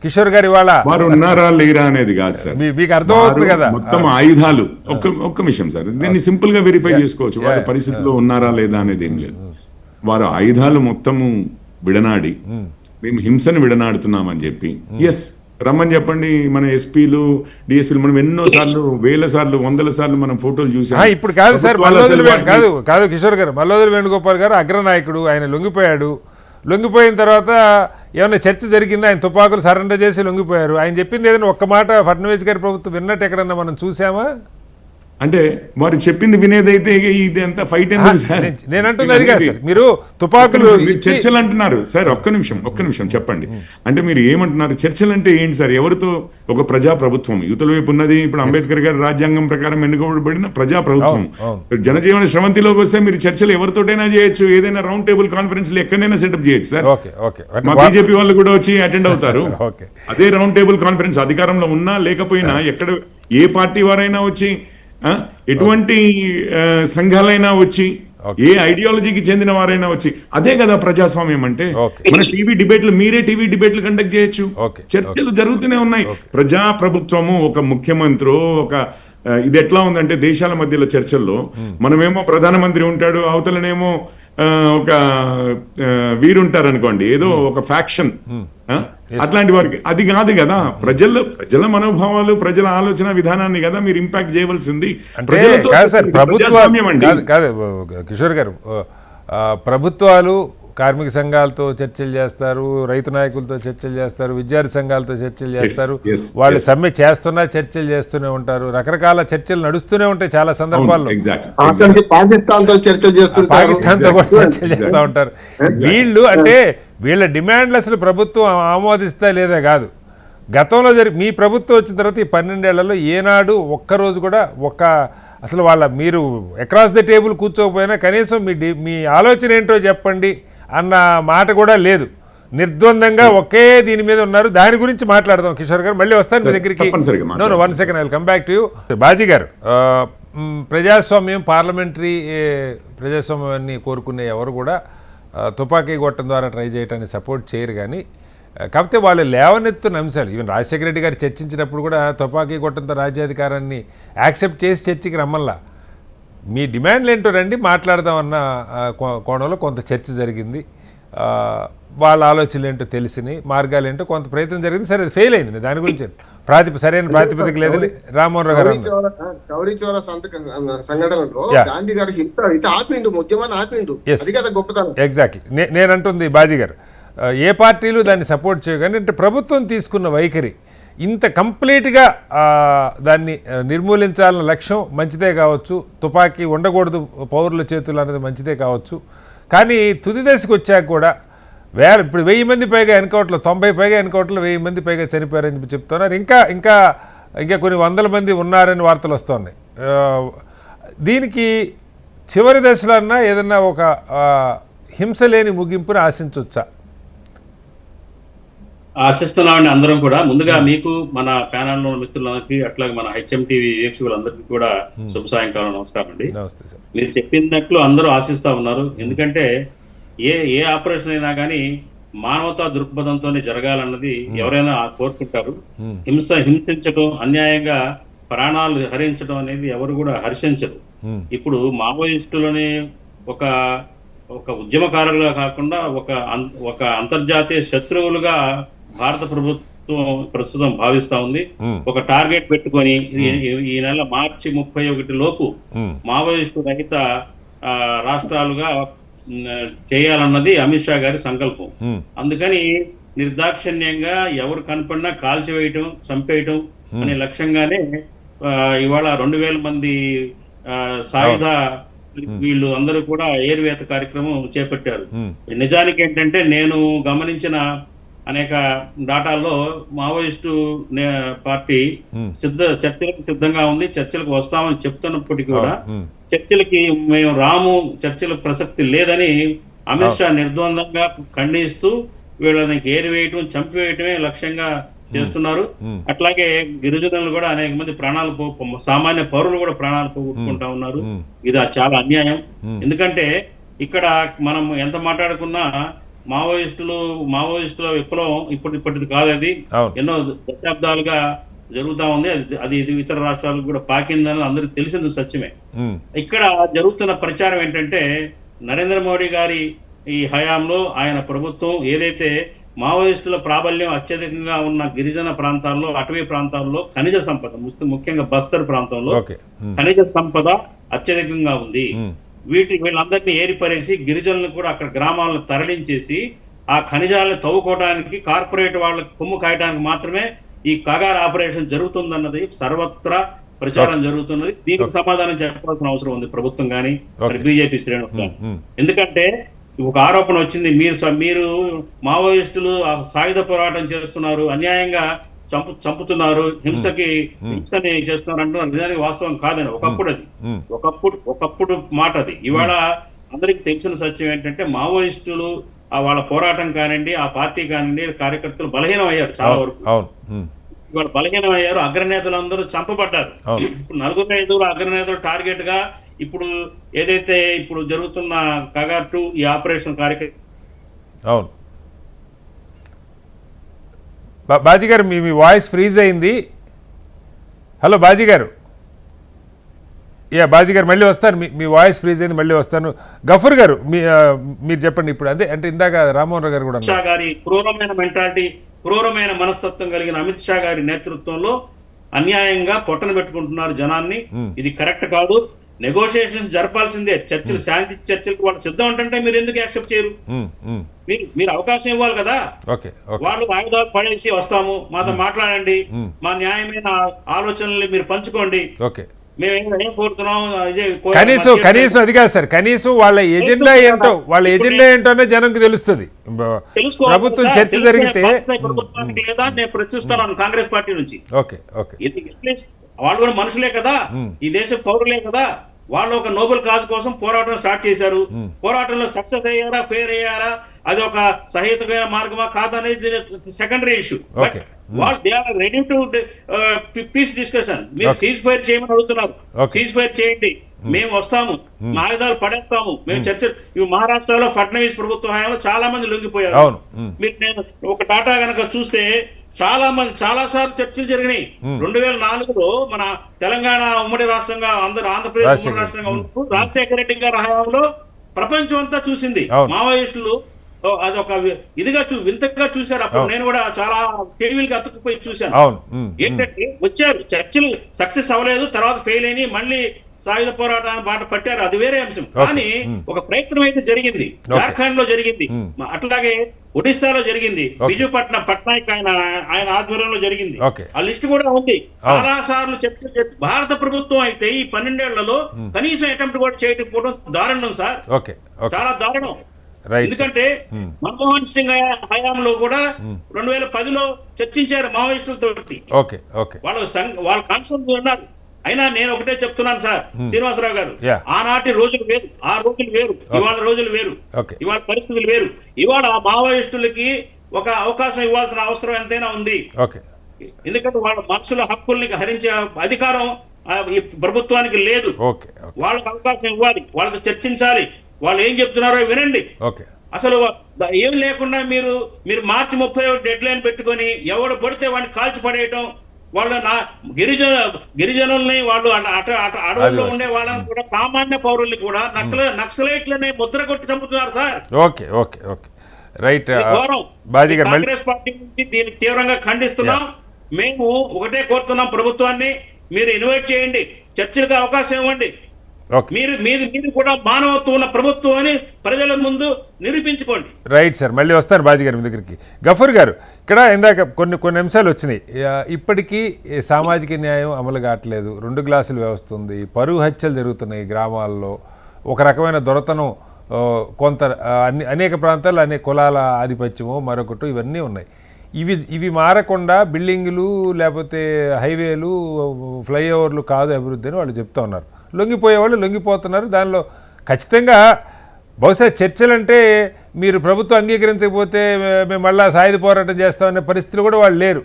కిషోర్ గారి? వారు ఉన్నారా లేరా అనేది కాదు సార్, మీకు అర్థమవుతుంది కదా. మొత్తం ఆయుధాలు ఒక్క విషయం సార్, దీన్ని సింపుల్ గా వెరిఫై చేసుకోవచ్చు. వాళ్ళ పరిస్థితిలో ఉన్నారా లేదా అనేది ఏం లేదు. వారు ఆయుధాలు మొత్తము విడనాడి మేము హింసను విడనాడుతున్నామని చెప్పి ఎస్ రమ్మని చెప్పండి. మన ఎస్పీలు డిఎస్పీలు మనం ఎన్నో సార్లు, వేల సార్లు, వందల సార్లు మనం ఫోటోలు చూసాం. ఇప్పుడు కాదు సార్, కాదు కిషోర్ గారు, మల్లోదరి వేణుగోపాల్ గారు అగ్రనాయకుడు, ఆయన లొంగిపోయాడు. లొంగిపోయిన తర్వాత ఏమైనా చర్చ జరిగింది, ఆయన తుపాకులు సరెండర్ చేసి లొంగిపోయారు. ఆయన చెప్పింది ఏదైనా ఒక్క మాట ఫడ్నవీస్ గారి ప్రభుత్వం విన్నట్టు ఎక్కడన్నా మనం చూసామా? అంటే వారు చెప్పింది వినేదైతే ఇది ఎంత ఫైట్ ఎందుకు సార్? నేను అంటుంది అది కాదు సార్, మీరు తుపాకులు చర్చలు అంటున్నారు సార్. ఒక్క నిమిషం చెప్పండి. అంటే మీరు ఏమంటున్నారు? చర్చలు అంటే ఏంటి సార్? ఎవరితో? ఒక ప్రజా ప్రభుత్వం యువతల వైపు ఉన్నది. ఇప్పుడు అంబేద్కర్ గారి రాజ్యాంగం ప్రకారం ఎన్నుకోబడిన ప్రజా ప్రభుత్వం. జనజీవన శ్రవంతిలోకి వస్తే మీరు చర్చలు ఎవరితోటైనా చేయొచ్చు. ఏదైనా రౌండ్ టేబుల్ కాన్ఫరెన్స్ ఎక్కడైనా సెటప్ చేయొచ్చు సార్. మా బీజేపీ వాళ్ళు కూడా వచ్చి అటెండ్ అవుతారు. అదే రౌండ్ టేబుల్ కాన్ఫరెన్స్ అధికారంలో ఉన్నా లేకపోయినా, ఎక్కడ ఏ పార్టీ వారైనా వచ్చి, ఎటువంటి సంఘాలైనా వచ్చి, ఏ ఐడియాలజీకి చెందిన వారైనా వచ్చి, అదే కదా ప్రజాస్వామ్యం అంటే. మన టీవీ డిబేట్లు, మీరే టీవీ డిబేట్లు కండక్ట్ చేయొచ్చు. చర్చలు జరుగుతూనే ఉన్నాయి. ప్రజా ప్రభుత్వము, ఒక ముఖ్యమంత్రి, ఒక ఇది ఎట్లా ఉందంటే దేశాల మధ్యలో చర్చల్లో మనమేమో ప్రధానమంత్రి ఉంటాడు, అవతలనేమో ఒక వీరుంటారు అనుకోండి, ఏదో ఒక ఫ్యాక్షన్, అట్లాంటి వారికి అది కాదు కదా. ప్రజల మనోభావాలు, ప్రజల ఆలోచన విధానాన్ని కదా మీరు ఇంపాక్ట్ చేయవలసింది. కాదు కిషోర్ గారు, ప్రభుత్వాలు కార్మిక సంఘాలతో చర్చలు చేస్తారు, రైతు నాయకులతో చర్చలు చేస్తారు, విద్యార్థి సంఘాలతో చర్చలు చేస్తారు. వాళ్ళు సమ్మె చేస్తున్నా చర్చలు చేస్తూనే ఉంటారు. రకరకాల చర్చలు నడుస్తూనే ఉంటాయి. చాలా సందర్భాల్లో పాకిస్తాన్తో చర్చలు కూడా చర్చలు చేస్తూ ఉంటారు. వీళ్ళు అంటే వీళ్ళ డిమాండ్లు అసలు ప్రభుత్వం ఆమోదిస్తా లేదా కాదు. గతంలో మీ ప్రభుత్వం వచ్చిన తర్వాత ఈ 12 ఏళ్లలో ఏనాడు ఒక్కరోజు కూడా అసలు మీరు అక్రాస్ ద టేబుల్ కూర్చోకపోయినా కనీసం మీ ఆలోచన ఏంటో చెప్పండి అన్న మాట కూడా లేదు. నిర్ద్వందంగా ఒకే దీని మీద ఉన్నారు. దాని గురించి మాట్లాడదాం కిషోర్ గారు. మళ్ళీ వస్తాను మీ దగ్గరికి. 1 second, I will come back to you. Baji గారు, ప్రజాస్వామ్యం, పార్లమెంటరీ ప్రజాస్వామ్యాన్ని కోరుకునే ఎవరు కూడా తుపాకీ గొట్టం ద్వారా ట్రై చేయడానికి సపోర్ట్ చేయరు. కానీ కాకపోతే వాళ్ళు లేవనెత్తున్న అంశాలు, ఈవెన్ రాజశేఖర రెడ్డి గారు చర్చించినప్పుడు కూడా తుపాకీ గొట్టంతో రాజ్యాధికారాన్ని యాక్సెప్ట్ చేసి చర్చకి రమ్మల్లా. మీ డిమాండ్లు ఏంటో రండి మాట్లాడదామన్న కోణంలో కొంత చర్చ జరిగింది. వాళ్ళ ఆలోచనలు ఏంటో తెలిసినాయి, మార్గాలు ఏంటో కొంత ప్రయత్నం జరిగింది. సరే, అది ఫెయిల్ అయింది. దాని గురించి సరైన ప్రాతిపదిక లేదని రామ్మోహన్ రావు గారు చౌరీ చౌరా సంఘటనలో గాంధీ గారు ఆపిండు, ఉద్యమాన్ని ఆపిండు. ఎగ్జాక్ట్లీ నేను అంటుంది బాజీ గారు, ఏ పార్టీలు దాన్ని సపోర్ట్ చేయగానే, అంటే ప్రభుత్వం తీసుకున్న వైఖరి ఇంత కంప్లీట్గా దాన్ని నిర్మూలించాలన్న లక్ష్యం మంచిదే కావచ్చు, తుపాకీ ఉండకూడదు పౌరుల చేతులు అనేది మంచిదే కావచ్చు. కానీ తుది దశకు వచ్చాక కూడా ఇప్పుడు 1000 మంది పైగా ఎన్కౌంటర్లు, 90 పైగా ఎన్కౌంటర్లు, 1000 మంది పైగా చనిపోయారని చెప్పి చెప్తున్నారు. ఇంకా కొన్ని వందల మంది ఉన్నారని వార్తలు వస్తున్నాయి. దీనికి చివరి దశలో అన్నా ఏదన్నా ఒక హింస లేని ముగింపుని ఆశించవచ్చా? ఆశిస్తున్నామండి అందరం కూడా. ముందుగా మీకు, మన ప్యానల్లో మిత్రులందరికీ, అట్లాగే మన HMTV వీక్షకులందరికీ కూడా శుభ సాయంకాలం, నమస్కారం అండి. మీరు చెప్పినట్లు అందరూ ఆశిస్తా ఉన్నారు. ఎందుకంటే ఏ ఆపరేషన్ అయినా కానీ మానవతా దృక్పథంతోనే జరగాలన్నది ఎవరైనా కోరుకుంటారు. హింసించడం, అన్యాయంగా ప్రాణాలు హరించడం అనేది ఎవరు కూడా హర్షించరు. ఇప్పుడు మావోయిస్టులని ఒక ఉద్యమకారులుగా కాకుండా ఒక అంతర్జాతీయ శత్రువులుగా భారత ప్రభుత్వం ప్రస్తుతం భావిస్తా ఉంది. ఒక టార్గెట్ పెట్టుకొని ఈ నెల మార్చి 31 లోపు మావోయిస్టు రహిత రాష్ట్రాలుగా చేయాలన్నది అమిత్ షా గారి సంకల్పం. అందుకని నిర్దాక్షిణ్యంగా ఎవరు కనపడినా కాల్చివేయటం, చంపేయటం అనే లక్ష్యంగానే ఇవాళ 2000 మంది సాయుధ వీళ్ళు అందరూ కూడా ఏరువేత కార్యక్రమం చేపట్టారు. నిజానికి ఏంటంటే, నేను గమనించిన అనేక డాటాల్లో మావోయిస్టు పార్టీ చర్చలకు సిద్ధంగా ఉంది, చర్చలకు వస్తామని చెప్తున్నప్పటికీ కూడా చర్చలకి మేము రాము, చర్చలకు ప్రసక్తి లేదని అమిత్ షా నిర్ద్వందంగా ఖండిస్తూ వీళ్ళని ఏరివేయటం, చంపివేయటమే లక్ష్యంగా చేస్తున్నారు. అట్లాగే గిరిజనులు కూడా అనేక మంది సామాన్య పౌరులు కూడా ప్రాణాలు పోగొట్టుకుంటా ఉన్నారు. ఇది చాలా అన్యాయం. ఎందుకంటే ఇక్కడ మనం ఎంత మాట్లాడుకున్నా మావోయిస్టుల విప్లవం ఇప్పటిది కాదు. అది ఎన్నో దశాబ్దాలుగా జరుగుతా ఉంది. అది ఇతర రాష్ట్రాలకు కూడా పాకిందని అందరికి తెలిసింది సత్యమే. ఇక్కడ జరుగుతున్న ప్రచారం ఏంటంటే, నరేంద్ర మోడీ గారి ఈ హయాంలో ఆయన ప్రభుత్వం ఏదైతే మావోయిస్టుల ప్రాబల్యం అత్యధికంగా ఉన్న గిరిజన ప్రాంతాల్లో, అటవీ ప్రాంతాల్లో ఖనిజ సంపద, ముఖ్యంగా బస్తర్ ప్రాంతంలో ఖనిజ సంపద అత్యధికంగా ఉంది. వీళ్ళందరినీ ఏరిపరేసి గిరిజనులను కూడా అక్కడ గ్రామాలను తరలించేసి ఆ ఖనిజాలను తవ్వుకోవడానికి కార్పొరేట్ వాళ్ళకి కొమ్ము కాయడానికి మాత్రమే ఈ కగార్ ఆపరేషన్ జరుగుతుందన్నది సర్వత్రా ప్రచారం జరుగుతున్నది. దీనికి సమాధానం చెప్పాల్సిన అవసరం ఉంది ప్రభుత్వం కానీ బీజేపీ శ్రేణులు. ఎందుకంటే ఒక ఆరోపణ వచ్చింది, మీరు మావోయిస్టులు సాయుధ పోరాటం చేస్తున్నారు, అన్యాయంగా చంపుతున్నారు, హింసని చేస్తున్నారు అంటున్నారు. నిజానికి వాస్తవం కాదని ఒకప్పుడు మాట అది. ఇవాళ అందరికి తెలిసిన సత్యం ఏంటంటే మావోయిస్టులు వాళ్ళ పోరాటం కానివ్వండి, ఆ పార్టీ కానివ్వండి, కార్యకర్తలు బలహీనం అయ్యారు చాలా వరకు. ఇవాళ బలహీనం అయ్యారు, అగ్రనేతలు అందరూ చంపబడ్డారు. ఇప్పుడు 4-5 అగ్రనేతలు టార్గెట్ గా ఇప్పుడు ఏదైతే ఇప్పుడు జరుగుతున్న కగార్ 2 ఈ ఆపరేషన్ కార్యక్రమం. అవును బాజీ గారు, మీ వాయిస్ ఫ్రీజ్ అయింది. హలో బాజీ గారు. బాజీ గారు మళ్ళీ వస్తాను. మీ వాయిస్ ఫ్రీజ్ అయింది, మళ్ళీ వస్తాను. గఫూర్ గారు మీరు చెప్పండి ఇప్పుడు. అదే అంటే ఇందాక రామ్మోహన్ రావు గారు కూడా షా గారి క్రూరమైన మెంటాలిటీ, క్రూరమైన మనస్తత్వం కలిగిన అమిత్ షా గారి నేతృత్వంలో అన్యాయంగా పొట్టన పెట్టుకుంటున్నారు జనాన్ని. ఇది కరెక్ట్ కాదు. నెగోషియేషన్స్ జరపాల్సిందే. చర్చలు, శాంతి చర్చలకు వాళ్ళు సిద్ధం అంటే మీరు ఎందుకు యాక్సెప్ట్ చేయరు? మీరు అవకాశం ఇవ్వాలి కదా. వాళ్ళు ఆయుధాలు పడేసి వస్తాము, మాతో మాట్లాడండి, మా న్యాయమైన ఆలోచనల్ని మీరు పంచుకోండి, మేమేం కోరుతున్నాం. కనీసం అది కాదు సార్, కనీసం వాళ్ళ ఎజెండా ఏంటో జనంకి తెలుస్తుంది. ప్రభుత్వం చర్చ జరిగితే లేదా నేను ప్రశ్నిస్తున్నాను కాంగ్రెస్ పార్టీ నుంచి. వాళ్ళు కూడా మనుషులే కదా, ఈ దేశ పౌరులే కదా. వాళ్ళు ఒక నోబెల్ కాజ్ కోసం పోరాటం స్టార్ట్ చేశారు. పోరాటంలో సక్సెస్ అయ్యారా, ఫెయిర్ అయ్యారా, అది ఒక సహేతుకమైన మార్గమా కాదనేది సెకండరీ ఇష్యూ. వాళ్ళు they are ready to peace discussion. మీరు సీజ్ ఫైర్ చేయమని అడుగుతున్నారు, సీజ్ ఫైర్ చేయండి, మేము వస్తాము, మా ఆయుధాలు పడేస్తాము, మేము చర్చ. ఇవి మహారాష్ట్రలో ఫడ్నవీస్ ప్రభుత్వ హయాంలో చాలా మంది లొంగిపోయారు. మీరు నేను ఒక టాటా కనుక చూస్తే చాలా సార్లు చర్చలు జరిగినాయి. 2004లో మన తెలంగాణ ఉమ్మడి రాష్ట్రంగా ఆంధ్రప్రదేశ్ ఉమ్మడి రాష్ట్రంగా ఉన్నప్పుడు రాజశేఖర రెడ్డి గారి హయాంలో ప్రపంచం అంతా చూసింది మావోయిస్టులు. అదొక ఇదిగా వింతగా చూశారు. అప్పుడు నేను కూడా చాలా టీవీలకి అతుక్కుపోయి చూశాను. ఏంటంటే వచ్చారు, చర్చలు సక్సెస్ అవ్వలేదు, తర్వాత ఫెయిల్ అయినాయి, మళ్ళీ సాయుధ పోరాటాన్ని బాట పట్టారు, అది వేరే అంశం. కానీ ఒక ప్రయత్నం అయితే జరిగింది. జార్ఖండ్ లో జరిగింది, అట్లాగే ఒడిశాలో జరిగింది, బిజు పట్నాయక్ ఆయన ఆధ్వర్యంలో జరిగింది. ఆ లిస్ట్ కూడా ఉంది. చాలా సార్లు చర్చ. భారత ప్రభుత్వం అయితే ఈ 12 ఏళ్లలో కనీసం అటెంప్ట్ కూడా చేయకపోవడం దారుణం సార్, చాలా దారుణం. ఎందుకంటే మన్మోహన్ సింగ్ హయాంలో కూడా 2010లో చర్చించారు మావోయిస్టులతో, వాళ్ళ కాన్సెప్ట్ ఉన్నారు. అయినా నేను ఒకటే చెప్తున్నాను సార్ శ్రీనివాసరావు గారు, ఆనాటి రోజులు వేరు, ఆ రోజులు వేరు, ఇవాళ రోజులు వేరు, ఇవాళ పరిస్థితులు వేరు. ఇవాళ మావోయిస్టులకి ఒక అవకాశం ఇవ్వాల్సిన అవసరం ఎంతైనా ఉంది. ఎందుకంటే వాళ్ళ మనుషుల హక్కుల్ని హరించే అధికారం ఈ ప్రభుత్వానికి లేదు. వాళ్ళకి అవకాశం ఇవ్వాలి, వాళ్ళతో చర్చించాలి, వాళ్ళు ఏం చెప్తున్నారో వినండి. అసలు ఏం లేకుండా మీరు మార్చి 31 డెడ్ లైన్ పెట్టుకొని ఎవడు పడితే వాడిని కాల్చి పడేయటం, వాళ్ళు గిరిజనుల్ని, వాళ్ళు అడవుల్లో ఉండే వాళ్ళని కూడా, సామాన్య పౌరుల్ని కూడా నక్సలైట్లనే ముద్ర కొట్టి చంపుతున్నారు సార్. కాంగ్రెస్ పార్టీ నుంచి దీన్ని తీవ్రంగా ఖండిస్తున్నాం. మేము ఒకటే కోరుతున్నాం ప్రభుత్వాన్ని, మీరు ఇన్వైట్ చేయండి, చర్చలకు అవకాశం ఇవ్వండి. మీరు కూడా మానవత్వం ఉన్న ప్రభుత్వం అని ప్రజల ముందు నిరూపించుకోండి. రైట్ సార్, మళ్ళీ వస్తాను బాజీ గారి దగ్గరికి. గఫూర్ గారు, ఇక్కడ ఇందాక కొన్ని అంశాలు వచ్చినాయి. ఇప్పటికీ సామాజిక న్యాయం అమలు కావట్లేదు, 2 గ్లాసుల వ్యవస్థ ఉంది, పరువు హత్యలు జరుగుతున్నాయి గ్రామాల్లో, ఒక రకమైన దొరతనం కొంత అనేక ప్రాంతాల్లో అనేక కులాల ఆధిపత్యము మరొకటి ఇవన్నీ ఉన్నాయి. ఇవి మారకుండా బిల్డింగులు లేకపోతే హైవేలు ఫ్లైఓవర్లు కాదు అభివృద్ధి అని వాళ్ళు చెప్తూ ఉన్నారు. లొంగిపోయేవాళ్ళు లొంగిపోతున్నారు. దానిలో ఖచ్చితంగా బహుశా చర్చలంటే మీరు ప్రభుత్వం అంగీకరించకపోతే మేము మళ్ళీ సాయుధ పోరాటం చేస్తామనే పరిస్థితులు కూడా వాళ్ళు లేరు.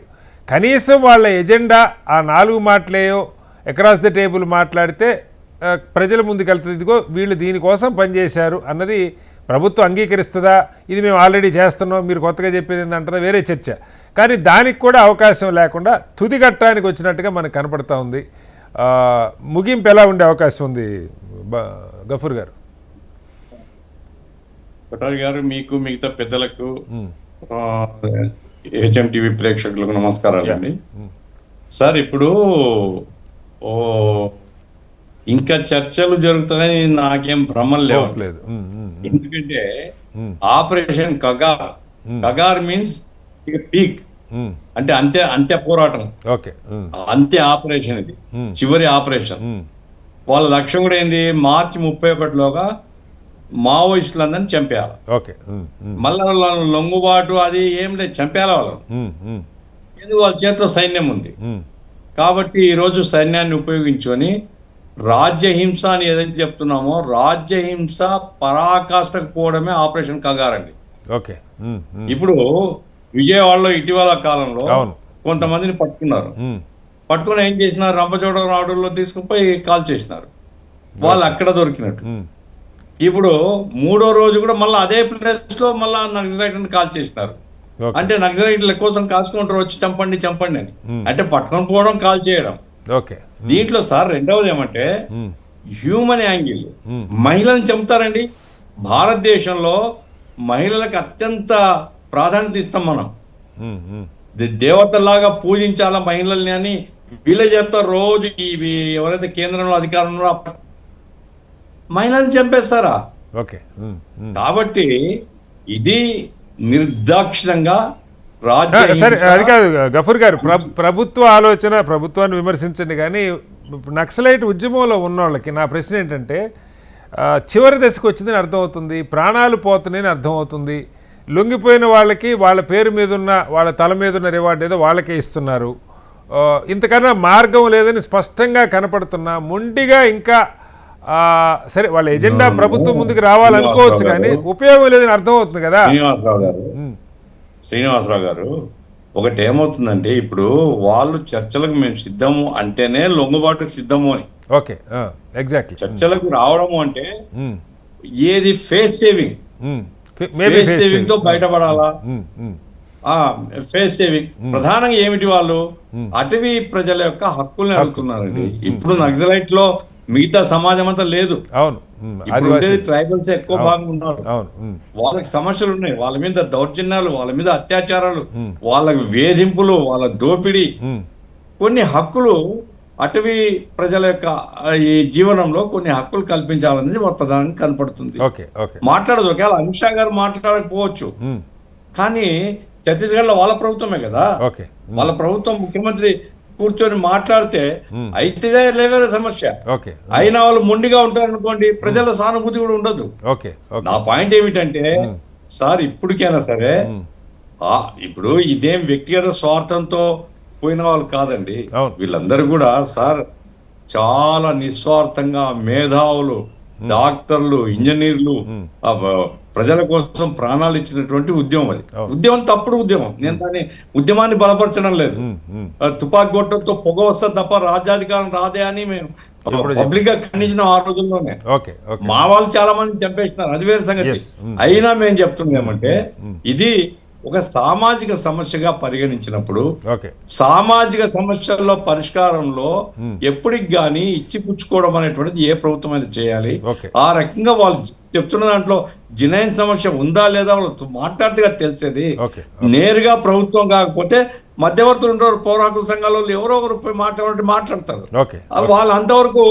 కనీసం వాళ్ళ ఎజెండా ఆ 4 మాటలేయో అక్రాస్ ద టేబుల్ మాట్లాడితే ప్రజల ముందుకెళ్తుంది. ఇదిగో వీళ్ళు దీనికోసం పనిచేశారు అన్నది ప్రభుత్వం అంగీకరిస్తుందా, ఇది మేము ఆల్రెడీ చేస్తున్నాం, మీరు కొత్తగా చెప్పేది ఏంటంటారా, వేరే చర్చ. కానీ దానికి కూడా అవకాశం లేకుండా తుది ఘట్టానికి వచ్చినట్టుగా మనకు కనపడతా ఉంది. ముగింపు ఎలా ఉండే అవకాశం ఉంది గఫూర్ గారు? కొటారి గారు, మీకు మిగతా పెద్దలకు హెచ్ఎంటీవీ ప్రేక్షకులకు నమస్కారాలండి. సార్, ఇప్పుడు ఓ ఇంకా చర్చలు జరుగుతాయని నాకేం భ్రమం లేవు. ఎందుకంటే ఆపరేషన్ కగార్ మీన్స్ ఇక పీక్ అంటే అంత్య పోరాటం, అంత్య ఆపరేషన్, ఇది చివరి ఆపరేషన్. వాళ్ళ లక్ష్యం కూడా ఏంది, మార్చి 31లోగా మావోయిస్టులందరినీ చంపేయాలి. మళ్ళా వాళ్ళ లొంగుబాటు అది ఏం లేదు, చంపేయాలి వాళ్ళని. ఎందుకు, వాళ్ళ చేతిలో సైన్యం ఉంది కాబట్టి ఈరోజు సైన్యాన్ని ఉపయోగించుకొని రాజ్యహింస అని ఏదైతే చెప్తున్నామో, రాజ్యహింస పరాకాష్ఠకు పోవడమే ఆపరేషన్ కగారండి. ఇప్పుడు విజయవాడలో ఇటీవల కాలంలో కొంతమందిని పట్టుకుని ఏం చేసినారు, రంపచోడవరం రావడంలో తీసుకుపోయి కాల్ చేసినారు. వాళ్ళు అక్కడ దొరికినట్టు. ఇప్పుడు 3వ రోజు కూడా మళ్ళీ అదే ప్లేస్ లో మళ్ళా నక్సలైట్లను కాల్ చేసినారు. అంటే నక్సలైట్ల కోసం కాల్చుకుంటారు, వచ్చి చంపండి చంపండి అని. అంటే పట్టుకొని పోవడం, కాల్ చేయడం. దీంట్లో సార్ రెండవది ఏమంటే హ్యూమన్ యాంగిల్. మహిళలను చంపుతారండి. భారతదేశంలో మహిళలకు అత్యంత ప్రాధాన్యత ఇస్తాం మనం. దేవతలాగా పూజించాలా మహిళల్ని అని వీళ్ళే చెప్తారు రోజు. ఎవరైతే కేంద్రంలో అధికారంలో మహిళల్ని చంపేస్తారా? కాబట్టి ఇది నిర్దాక్షిణ్యంగా సరే, అది కాదు గఫూర్ గారు, ప్రభుత్వ ఆలోచన, ప్రభుత్వాన్ని విమర్శించండి. కానీ నక్సలైట్ ఉద్యమంలో ఉన్నోళ్ళకి నా ప్రశ్న ఏంటంటే, చివరి దశకు వచ్చిందని అర్థమవుతుంది, ప్రాణాలు పోతున్నాయని అర్థమవుతుంది. లొంగిపోయిన వాళ్ళకి వాళ్ళ పేరు మీద ఉన్న, వాళ్ళ తల మీద ఉన్న రివార్డు ఏదో వాళ్ళకే ఇస్తున్నారు. ఇంతకన్నా మార్గం లేదని స్పష్టంగా కనపడుతున్నా, మొండిగా ఇంకా సరే వాళ్ళ ఎజెండా ప్రభుత్వం ముందుకు రావాలనుకోవచ్చు, కానీ ఉపయోగం లేదని అర్థమవుతుంది కదా. శ్రీనివాసరావు గారు, ఒకటి ఏమవుతుందంటే, ఇప్పుడు వాళ్ళు చర్చలకు మేము సిద్ధము అంటేనే లొంగుబాటుకు సిద్ధము అని. ఎగ్జాక్ట్లీ. చర్చలకు రావడము అంటే ఏది ఫేస్ సేవింగ్, తో బయటపడాలా. ఫేస్ సేవింగ్ ప్రధానంగా ఏమిటి, వాళ్ళు అటవీ ప్రజల యొక్క హక్కుల్ని అడుగుతున్నారండి. ఇప్పుడు నక్సలైట్ లో మిగతా సమాజం అంతా లేదు. ట్రైబల్స్ ఎక్కువ భాగం ఉన్నారు. వాళ్ళకి సమస్యలు ఉన్నాయి, వాళ్ళ మీద దౌర్జన్యాలు, వాళ్ళ మీద అత్యాచారాలు, వాళ్ళ వేధింపులు, వాళ్ళ దోపిడీ. కొన్ని హక్కులు అటవీ ప్రజల యొక్క ఈ జీవనంలో కొన్ని హక్కులు కల్పించాలనేది ప్రధానంగా కనపడుతుంది. మాట్లాడదు, ఒకవేళ అమిత్ షా గారు మాట్లాడకపోవచ్చు, కానీ ఛత్తీస్గఢ్ లో వాళ్ళ ప్రభుత్వమే కదా, వాళ్ళ ప్రభుత్వం ముఖ్యమంత్రి కూర్చొని మాట్లాడితే అయితే లేవేరే సమస్య. అయినా వాళ్ళు మొండిగా ఉంటారు అనుకోండి, ప్రజల సానుభూతి కూడా ఉండదు. నా పాయింట్ ఏమిటంటే సార్, ఇప్పటికైనా సరే, ఇప్పుడు ఇదేం వ్యక్తిగత స్వార్థంతో పోయిన వాళ్ళు కాదండి. వీళ్ళందరూ కూడా సార్ చాలా నిస్వార్థంగా మేధావులు, డాక్టర్లు, ఇంజనీర్లు, ప్రజల కోసం ప్రాణాలు ఇచ్చినటువంటి ఉద్యమం. అది ఉద్యమం తప్పుడు ఉద్యమం. నేను దాన్ని ఉద్యమాన్ని బలపరచడం లేదు. తుపాకీ గొట్టంతో పొగ వస్తుంది తప్ప రాజ్యాధికారం రాదే అని మేము పబ్లిక్ గా ఖండించిన ఆ రోజుల్లోనే. మా వాళ్ళు చాలా మంది చంపేసినారు, అది వేరే సంగతి. అయినా మేము చెప్తున్నాం ఏమంటే, ఇది ఒక సామాజిక సమస్యగా పరిగణించినప్పుడు సామాజిక సమస్యల్లో పరిష్కారంలో ఎప్పటికి గానీ ఇచ్చిపుచ్చుకోవడం అనేటువంటిది ఏ ప్రభుత్వం అనేది చేయాలి. ఆ రకంగా వాళ్ళు చెప్తున్న దాంట్లో జినైన్ సమస్య ఉందా లేదా వాళ్ళతో మాట్లాడితే తెలిసేది. నేరుగా ప్రభుత్వం కాకపోతే మధ్యవర్తులు ఉంటారు, పౌర హక్కుల సంఘాల ఎవరో ఒకరు పోయి మాట్లాడతారు. వాళ్ళంతవరకు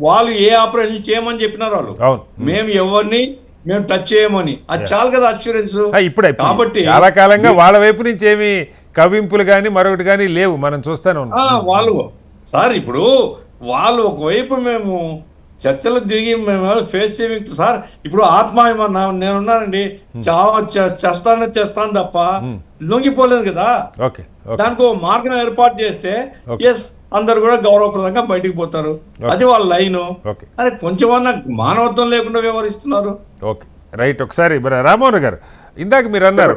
వాళ్ళు ఏ ఆపరేషన్ చేయమని చెప్పినారు వాళ్ళు, మేము ఎవరిని మేము టచ్ చేయమని, అది చాలు కదా అష్యూరెన్స్. ఇప్పుడు కాబట్టి చాలా కాలంగా వాళ్ళ వైపు నుంచి ఏమి కవింపులు కానీ మరొకటి కానీ లేవు, మనం చూస్తానే ఉన్నాం. వాళ్ళు సార్, ఇప్పుడు వాళ్ళు ఒకవైపు మేము చర్చలు తిరిగి మేము ఫేస్ సేవింగ్ సార్, ఇప్పుడు ఆత్మాభిమానం నేనున్నానండి, చేస్తాను తప్ప లొంగిపోలేదు కదా. దానికి మార్గం ఏర్పాటు చేస్తే ఎస్ అందరు కూడా గౌరవప్రదంగా బయటికి పోతారు. అది వాళ్ళ లైన్. అరే కొంచెమన్నా మానవత్వం లేకుండా వ్యవహరిస్తున్నారు. Okay, right. ఒకసారి రామ్మోహన్ గారు, ఇందాక మీరు అన్నారు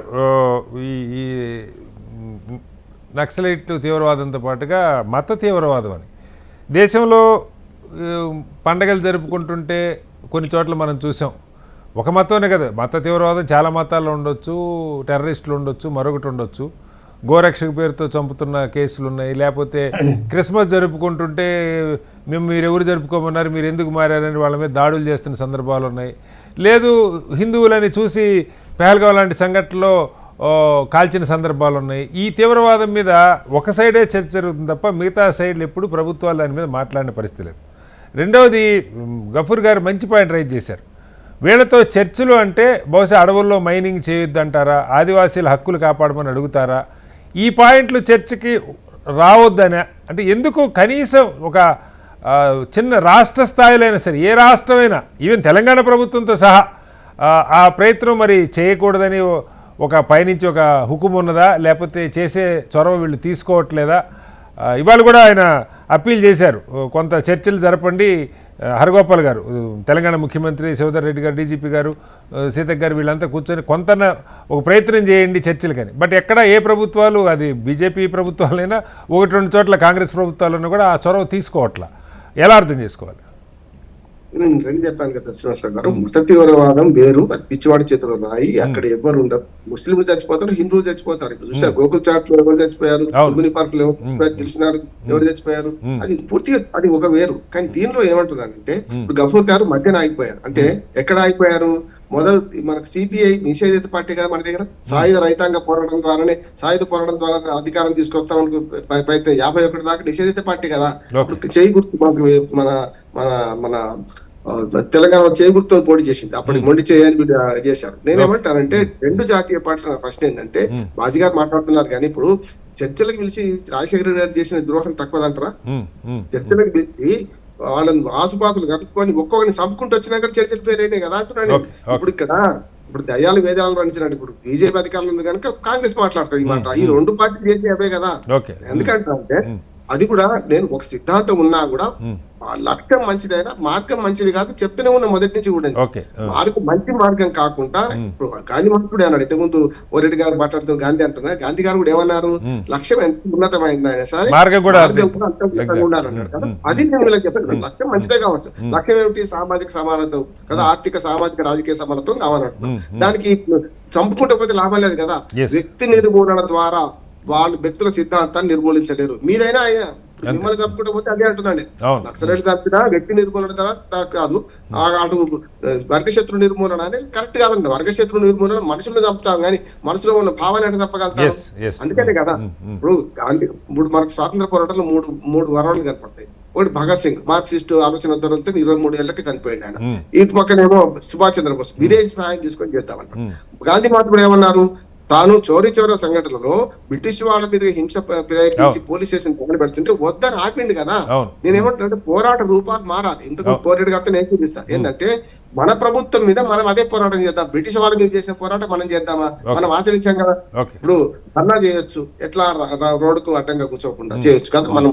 ఈ నక్సలైట్ తీవ్రవాదంతో పాటుగా మత తీవ్రవాదం అని. దేశంలో పండగలు జరుపుకుంటుంటే కొన్ని చోట్ల మనం చూసాం, ఒక మతమే కదా, మత తీవ్రవాదం చాలా మతాల్లో ఉండొచ్చు, టెర్రరిస్టులు ఉండొచ్చు, మరొకటి ఉండొచ్చు, గోరక్షక పేరుతో చంపుతున్న కేసులు ఉన్నాయి. లేకపోతే క్రిస్మస్ జరుపుకుంటుంటే మీరెవరు జరుపుకోమన్నారు, మీరు ఎందుకు మారారని వాళ్ళ మీద దాడులు చేస్తున్న సందర్భాలు ఉన్నాయి. లేదు హిందువులని చూసి పెహల్గాం లాంటి సంఘటనలో కాల్చిన సందర్భాలు ఉన్నాయి. ఈ తీవ్రవాదం మీద ఒక సైడే చర్చ జరుగుతుంది తప్ప మిగతా సైడ్లు ఎప్పుడు ప్రభుత్వాలు దాని మీద మాట్లాడిన పరిస్థితి లేదు. రెండవది, గఫూర్ గారు మంచి పాయింట్ రైజ్ చేశారు. వీళ్ళతో చర్చలు అంటే బహుశా అడవుల్లో మైనింగ్ చేయొద్దంటారా, ఆదివాసీల హక్కులు కాపాడమని అడుగుతారా? ఈ పాయింట్లు చర్చకి రావద్దనే, అంటే ఎందుకు కనీసం ఒక చిన్న రాష్ట్ర స్థాయిలో అయినా సరే, ఏ రాష్ట్రమైనా ఈవెన్ తెలంగాణ ప్రభుత్వంతో సహా ఆ ప్రయత్నం మరి చేయకూడదని ఒక పైనుంచి ఒక హుకుం ఉన్నదా, లేకపోతే చేసే చొరవ వీళ్ళు తీసుకోవట్లేదా? ఇవాళ కూడా ఆయన అప్పీల్ చేశారు, కొంత చర్చలు జరపండి. హరగోపాల్ గారు, తెలంగాణ ముఖ్యమంత్రి, శివధర్ రెడ్డి గారు, డీజీపీ గారు, సీతక్ గారు, వీళ్ళంతా కూర్చొని కొంత ఒక ప్రయత్నం చేయండి చర్చలు కానీ. బట్ ఎక్కడ ఏ ప్రభుత్వాలు, అది బీజేపీ ప్రభుత్వాలైనా, ఒకటి రెండు చోట్ల కాంగ్రెస్ ప్రభుత్వాలన్నా కూడా ఆ చొరవ తీసుకోవట్లా. ఎలా అర్థం చేసుకోవాలి? నేను రెండు చెప్పాను కదా శ్రీనివాసరావు గారు, మత తీవ్రవాదం వేరు, అది పిచ్చివాడి చేతిలో రాయి. అక్కడ ఎవరు ఉండరు, ముస్లింలు చచ్చిపోతారు, హిందువులు చచ్చిపోతారు. ఇప్పుడు చూసారు గోకుల్ చాట్ లో ఎవరు చచ్చిపోయారు, లుంబిని పార్క్ లో తెలిసినారు ఎవరు చచ్చిపోయారు, అది పూర్తిగా అది ఒక వేరు. కానీ దీనిలో ఏమంటున్నానంటే, ఇప్పుడు గఫూర్ గారు మధ్యన ఆగిపోయారు. అంటే ఎక్కడ ఆగిపోయారు? మొదలు మనకు సిపిఐ నిషేధిత పార్టీ కదా మన దగ్గర, సాయుధ రైతాంగ పోరాటం ద్వారానే, సాయుధ పోరాటం ద్వారా అధికారం తీసుకొస్తామని ప్రయత్నం 51 దాకా నిషేధిత పార్టీ కదా. చేయి గుర్తు మనకు మన మన మన తెలంగాణ చేయి గుర్తుతో పోటీ చేసింది, అప్పటికి మొండి చేయని చేశారు. నేనేమంటానంటే, రెండు జాతీయ పార్టీల ప్రశ్న ఏంటంటే, బాజీ గారు మాట్లాడుతున్నారు కానీ ఇప్పుడు చర్చలకు పిలిచి రాజశేఖర గారు చేసిన ద్రోహం తక్కువదంటారా? చర్చలకు పిలిచి వాళ్ళని ఆసుపాసులు కలుపుకొని ఒక్కొక్కరిని చంపుకుంటూ వచ్చినాక చర్చలు పేరైనాయి కదా అంటున్నాను. ఇప్పుడు దయ్యాలు వేదాలు రంచినట్టు ఇప్పుడు బీజేపీ అధికారులు ఉంది కనుక కాంగ్రెస్ మాట్లాడుతుంది ఈ మాట. ఈ రెండు పార్టీలు చేసి అవే కదా. ఎందుకంటే అది కూడా నేను ఒక సిద్ధాంతం ఉన్నా కూడా లక్ష్యం మంచిదైనా మార్గం మంచిది కాదు చెప్తూనే ఉన్న మొదటి నుంచి కూడా. మార్గం మంచి మార్గం కాకుండా, ఇప్పుడు గాంధీ మహాత్ముడు అన్నాడు ఇంతకుముందు, ఓరెడ్డి గారు మాట్లాడుతూ గాంధీ అంటున్నారు, గాంధీ గారు కూడా ఏమన్నారు, లక్ష్యం ఎంత ఉన్నతమైంది అయినా సరే మార్గం కూడా అంత ఉన్నతంగా ఉండాలన్నాడు కదా. అది నేను వీళ్ళకి చెప్పాను, లక్ష్యం మంచిదే కావచ్చు. లక్ష్యం ఏమిటి? సామాజిక సమానత్వం కదా, ఆర్థిక సామాజిక రాజకీయ సమానత్వం కావాలంటున్నాం. దానికి చంపుకుంటూ పోతే లాభం లేదు కదా. వ్యక్తి నిర్మూలన ద్వారా వాళ్ళు వ్యక్తుల సిద్ధాంతాన్ని నిర్మూలించలేరు. మీదైనా మిమ్మల్ని చంపుకుంటూ పోతే అదే అంటున్నాను, నక్సలైట్లు చంపినా వ్యక్తి నిర్మూలన ద్వారా కాదు, అటు వర్గశత్రు నిర్మూలన అనేది కరెక్ట్ కాదండి. వర్గశత్రు నిర్మూలన మనుషులను చంపుతాం కానీ మనసులో ఉన్న భావాలు అంటే చంపగలుగుతాం. అందుకనే కదా ఇప్పుడు మనకు స్వాతంత్ర పోరాటంలో మూడు వరాలు కనపడతాయి. ఒకటి భగత్ సింగ్, మార్క్సిస్ట్ ఆలోచన ధోరణితో 23 ఏళ్లకి చనిపోయింది ఆయన. ఇటు పక్కనేమో సుభాష్ చంద్రబోస్ విదేశీ సహాయం తీసుకొని చేద్దామన్నారు. గాంధీ మహాత్ముడు ఏమన్నారు, తాను చోరీ సంఘటనలో బ్రిటిష్ వాళ్ళ మీద హింస ప్రయోగించి పోలీస్ స్టేషన్ పక్కన పెడుతుంటే వద్దని ఆపిండు కదా. నేనేమంటున్నా, పోరాట రూపాలు మారాలి. ఇంతకు పోరాట గారితో నేను చూపిస్తా ఏంటంటే, మన ప్రభుత్వం మీద మనం అదే పోరాటం చేద్దాం. బ్రిటిష్ వాళ్ళ మీద చేసిన పోరాటం మనం చేద్దామా? మనం ఆచరించాం కదా. ఇప్పుడు ధర్నా చేయొచ్చు, ఎట్లా రోడ్డుకు అడ్డంగా కూర్చోకుండా చేయొచ్చు కదా. మనం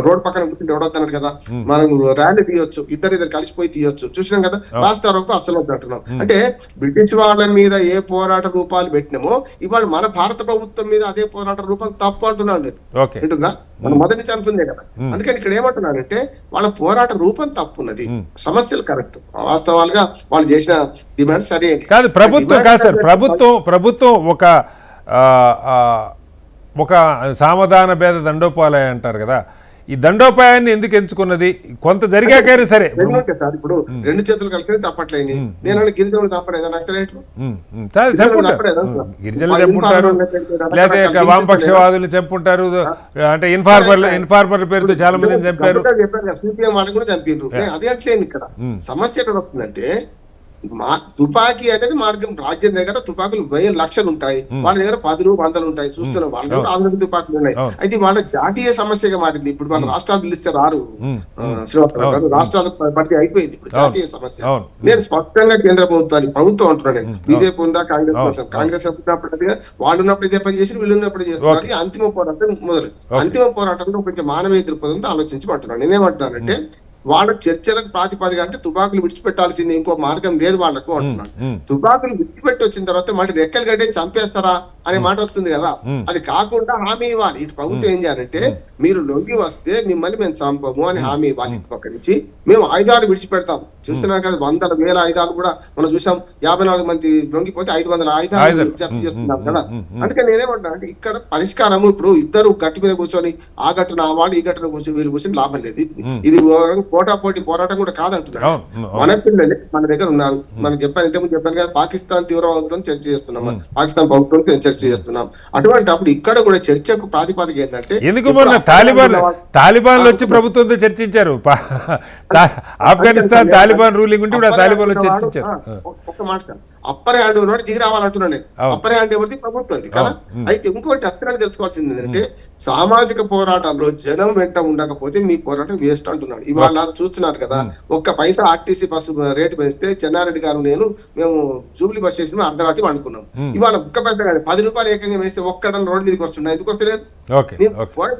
రోడ్ పక్కన కూర్చుంటే ఎవడొద్దన్నాడు కదా. మనం ర్యాలీ తీయొచ్చు, ఇద్దరు కలిసిపోయి తీయొచ్చు, చూసినాం కదా. రాస్తారోకు అసలు వద్దంటున్నాం. అంటే బ్రిటిష్ వాళ్ళ మీద ఏ పోరాట రూపాలు పెట్టినామో ఇవాళ మన భారత ప్రభుత్వం మీద అదే పోరాట రూపాలు తప్పు అంటున్నాను. వింటుందా? మనం మొదటి చంపుందే కదా. అందుకని ఇక్కడ ఏమంటున్నానంటే, వాళ్ళ పోరాట రూపం తప్పున్నది, సమస్యలు కరెక్ట్. వాస్తవాలుగా వాళ్ళు చేసిన డిమాండ్ సరే కాదు. ప్రభుత్వం కాదు సార్, ప్రభుత్వం ఒక సామధాన భేద దండోపాలయ అంటారు కదా, ఈ దండోపాయాన్ని ఎందుకు ఎంచుకున్నది? కొంత జరిగాకైనా సరే. ఇప్పుడు రెండు చేతులు కలిసి చప్పట్లేని నేను గిరిజనులు చంపలేదా? నక్సలైట్లు గిరిజనులు చంపుంటారు, లేదా వామపక్షవాదులు చంపుంటారు, అంటే ఇన్ఫార్మర్ పేరుతో చాలా మందిని చంపారు. సిపిఎం వాళ్ళు కూడా చంపారు. అది అట్లేదు. ఇక్కడ సమస్య ఎక్కడ వస్తుందంటే, తుపాకీ అనేది మార్గం. రాజ్యం దగ్గర తుపాకులు 1000 లక్షలు ఉంటాయి, వాళ్ళ దగ్గర 10 100 ఉంటాయి. చూస్తున్నాం, వాళ్ళ దగ్గర ఆధునిక తుపాకులు ఉన్నాయి. అయితే వాళ్ళ జాతీయ సమస్యగా మారింది. ఇప్పుడు వాళ్ళ రాష్ట్రాలు పిలిస్తే రారు శ్రీనివాసరావు, రాష్ట్రాల పరిధి అయిపోయింది. ఇప్పుడు జాతీయ సమస్య. నేను స్పష్టంగా కేంద్ర ప్రభుత్వం అంటున్నాను. నేను బీజేపీ ఉందా, కాంగ్రెస్ ఉన్నప్పుడు వాళ్ళు ఉన్నప్పుడు ఇదే పని చేసి, వీళ్ళు ఉన్నప్పుడు చేస్తున్నారు. అంతిమ పోరాటం మొదలు. అంతిమ పోరాటంలో కొంచెం మానవీయ దృక్పథంతో ఆలోచించమంటున్నాను. నేనేమంటున్నానంటే, వాళ్ళ చర్చలకు ప్రాతిపదిక అంటే తుపాకులు విడిచిపెట్టాల్సింది, ఇంకో మార్గం లేదు వాళ్లకు అంటున్నాడు. తుపాకులు విడిచిపెట్టి వచ్చిన తర్వాత మళ్ళీ రెక్కలు గడ్డే చంపేస్తారా అనే మాట వస్తుంది కదా. అది కాకుండా హామీ ఇవ్వాలి. ఇటు ప్రభుత్వం ఏం చేయాలంటే, మీరు లొంగి వస్తే మిమ్మల్ని మేము చంపము అని హామీ ఇవ్వాలి. పక్క నుంచి మేము ఆయుధాలు విడిచిపెడతాం. చూస్తున్నాం కదా, 100,000 ఆయుధాలు కూడా మనం చూసాం. 54 మంది లొంగిపోతే 500 ఆయుధాలు జప్తు చేస్తున్నాం కదా. అందుకని నేనేమంటా అంటే, ఇక్కడ పరిష్కారము ఇప్పుడు ఇద్దరు గట్టి మీద కూర్చొని ఆ ఘటన వాళ్ళు ఈ ఘటన కూర్చొని వీళ్ళు కూర్చొని లాభం లేదు. ఇది పోటాపోటీ పోరాటం కూడా కాదంటున్నాను. మన పిల్లలే మన దగ్గర ఉన్నారు. మనం ఇంతకుముందు చెప్పాను కదా, పాకిస్తాన్ తీవ్రవాదంతో చర్చ చేస్తున్నాం, పాకిస్తాన్ ప్రభుత్వంతో చర్చ చేస్తున్నాం. అటువంటి అప్పుడు ఇక్కడ కూడా చర్చకు ప్రాతిపదిక ఏంటంటే, ఎందుకు మొన్న తాలిబాన్లు వచ్చి ప్రభుత్వంతో చర్చించారు. ఆఫ్ఘనిస్తాన్ తాలిబాన్ రూలింగ్ ఉంటే ఇప్పుడు తాలిబాన్లు చర్చించారు. ఒక్క మాట సార్, అప్పర్ హ్యాండ్ ఉన్నవాడు దిగి రావాలంటున్నాను నేను. అప్పర్ హ్యాండ్ ఎవరిది? ప్రభుత్వం కదా. అయితే ఇంకోటి అక్కడ తెలుసుకోవాల్సింది ఏంటంటే, సామాజిక పోరాటాల్లో జనం వెంట ఉండకపోతే మీ పోరాటం వేస్ట్ అంటున్నాడు. ఇవాళ చూస్తున్నారు కదా, ఒక్క పైసా ఆర్టీసీ బస్సు రేటు పెంచితే చెన్నారెడ్డి గారు మేము జూబ్లీ బస్ స్టేషన్ అర్ధరాత్రి వండుకున్నాం. ఇవాళ ఒక్క పైసా కానీ 10 రూపాయలు ఏకంగా వేస్తే ఒక్కడని రోడ్డు మీదకి వస్తున్నాయి. ఎందుకు వస్తలేదు?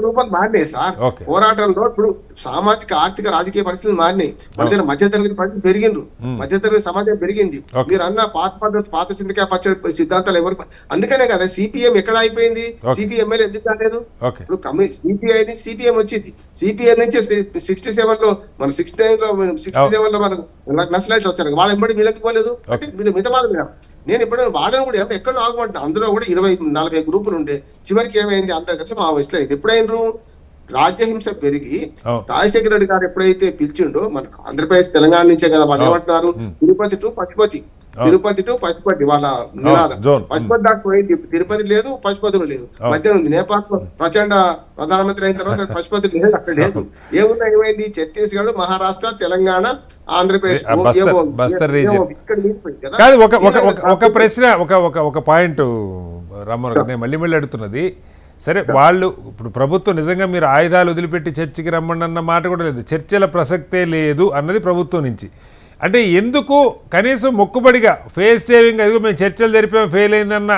రూపాయలు మారినాయి సార్. పోరాటంలో ఇప్పుడు సామాజిక ఆర్థిక రాజకీయ పరిస్థితులు మారినాయి. మన దగ్గర మధ్యతరగతి పరిస్థితి పెరిగిండ్రు, మధ్యతరగతి సమాజం పెరిగింది. మీరు అన్న పాత పద్ధతి, పాత సింధికాయ పచ్చడి సిద్ధాంతాలు ఎవరు? అందుకనే కదా సిపిఎం ఎక్కడ అయిపోయింది, సిపిఎంఎల్ ఎందుకు కాలేదు? ఇప్పుడు సిపిఎం వచ్చింది, సిపిఎం నుంచి 67 లో మన 69 లో మనకు నక్సలైట్లు వచ్చారు. వాళ్ళ ఎంబడి వీళ్ళకిపోలేదు అంటే మీరు మితవాదం. నేను ఎప్పుడైనా వాడని కూడా ఎక్కడో ఆగమంటున్నా. అందులో కూడా 20-40 గ్రూపులు ఉండే, చివరికి ఏమైంది అందరు కలిసి మా వయసులో అయింది. ఎప్పుడైనా రాజ్యహింస పెరిగి రాజశేఖర రెడ్డి గారు ఎప్పుడైతే పిలిచిండో, మన ఆంధ్రప్రదేశ్ తెలంగాణ నుంచే కదా వాళ్ళు ఏమంటున్నారు, తిరుపతి టు పశుపతి, తిరుపతి టు పశుపతి వాళ్ళ నినాదం. పశుపతి దాకా పోయింది, తిరుపతి లేదు, పశుపతులు లేదు, మధ్య ఉంది. నేపాల్ ప్రచండ ప్రధానమంత్రి అయిన తర్వాత పశుపతి లేదు, అక్కడ లేదు. ఏమున్నా ఏమైంది? ఛత్తీస్గఢ్, మహారాష్ట్ర, తెలంగాణ, ఆంధ్రప్రదేశ్. ఒక ప్రశ్న, ఒక పాయింట్ రామ్మోహన్ గారు నేను మళ్ళీ అడుగుతున్నది. సరే, వాళ్ళు ఇప్పుడు ప్రభుత్వం నిజంగా మీరు ఆయుధాలు వదిలిపెట్టి చర్చకి రమ్మండి అన్న మాట కూడా లేదు, చర్చల ప్రసక్తే లేదు అన్నది ప్రభుత్వం నుంచి. అంటే ఎందుకు కనీసం మొక్కుబడిగా ఫేస్ సేవింగ్, అదిగో మేము చర్చలు జరిపాం ఫెయిల్ అయిందన్న